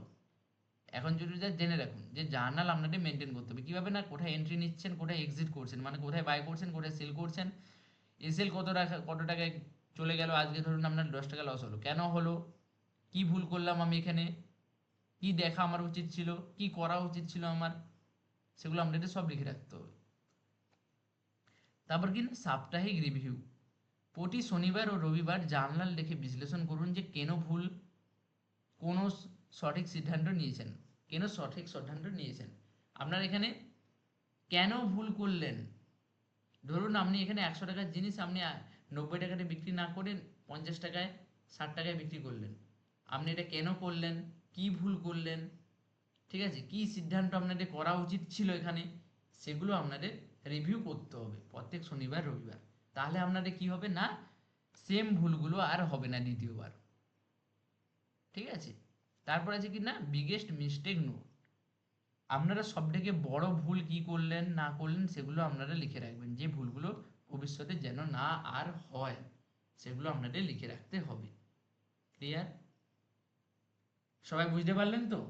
এখন যদি যা জেনে রাখুন যে জার্নাল আপনাদের মেনটেন করতে হবে কীভাবে না, কোথায় এন্ট্রি নিচ্ছেন, কোথায় এক্সিট করছেন, মানে কোথায় বাই করছেন, কোথায় সেল করছেন, এসএল কত টাকা কত টাকায় চলে গেল, আজকে ধরুন আপনার 10 টাকা লস হলো, কেন হলো, কি ভুল করলাম আমি এখানে, কি দেখা আমার উচিত ছিল, কি করা উচিত ছিল আমার, সেগুলো আপনাদের সব লিখে রাখতে হবে। তারপর কি না, সাপ্তাহিক রিভিউ। প্রতি শনিবার ও রবিবার জার্নাল দেখে বিশ্লেষণ করুন যে কেন ভুল, কোন সঠিক সিদ্ধান্ত নিয়েছেন, কেন সঠিক সিদ্ধান্ত নিয়েছেন, আপনার এখানে কেন ভুল করলেন। ধরুন আপনি এখানে 100 টাকার জিনিস আপনি 90 টাকাতে বিক্রি না করে 50 টাকায় 60 টাকায় বিক্রি করলেন, আপনি এটা কেন করলেন, কি ভুল করলেন, ঠিক আছে, কি সিদ্ধান্ত আপনাদের করা উচিত ছিল এখানে, সেগুলো আপনাদের রিভিউ করতে হবে প্রত্যেক শনিবার রবিবার। তাহলে আপনাদের কি হবে না, সেম ভুলগুলো আর হবে না দ্বিতীয়বার। ঠিক আছে? তারপর আছে কি না, বিগেস্ট মিস্টেক নোট। আপনারা সবথেকে বড় ভুল কি করলেন না করলেন সেগুলো আপনারা লিখে রাখবেন, যে ভুলগুলো ভবিষ্যতে যেন না আর হয় সেগুলো আপনাদের লিখে রাখতে হবে। ক্লিয়ার? সবাই বুঝতে পারলেন তো?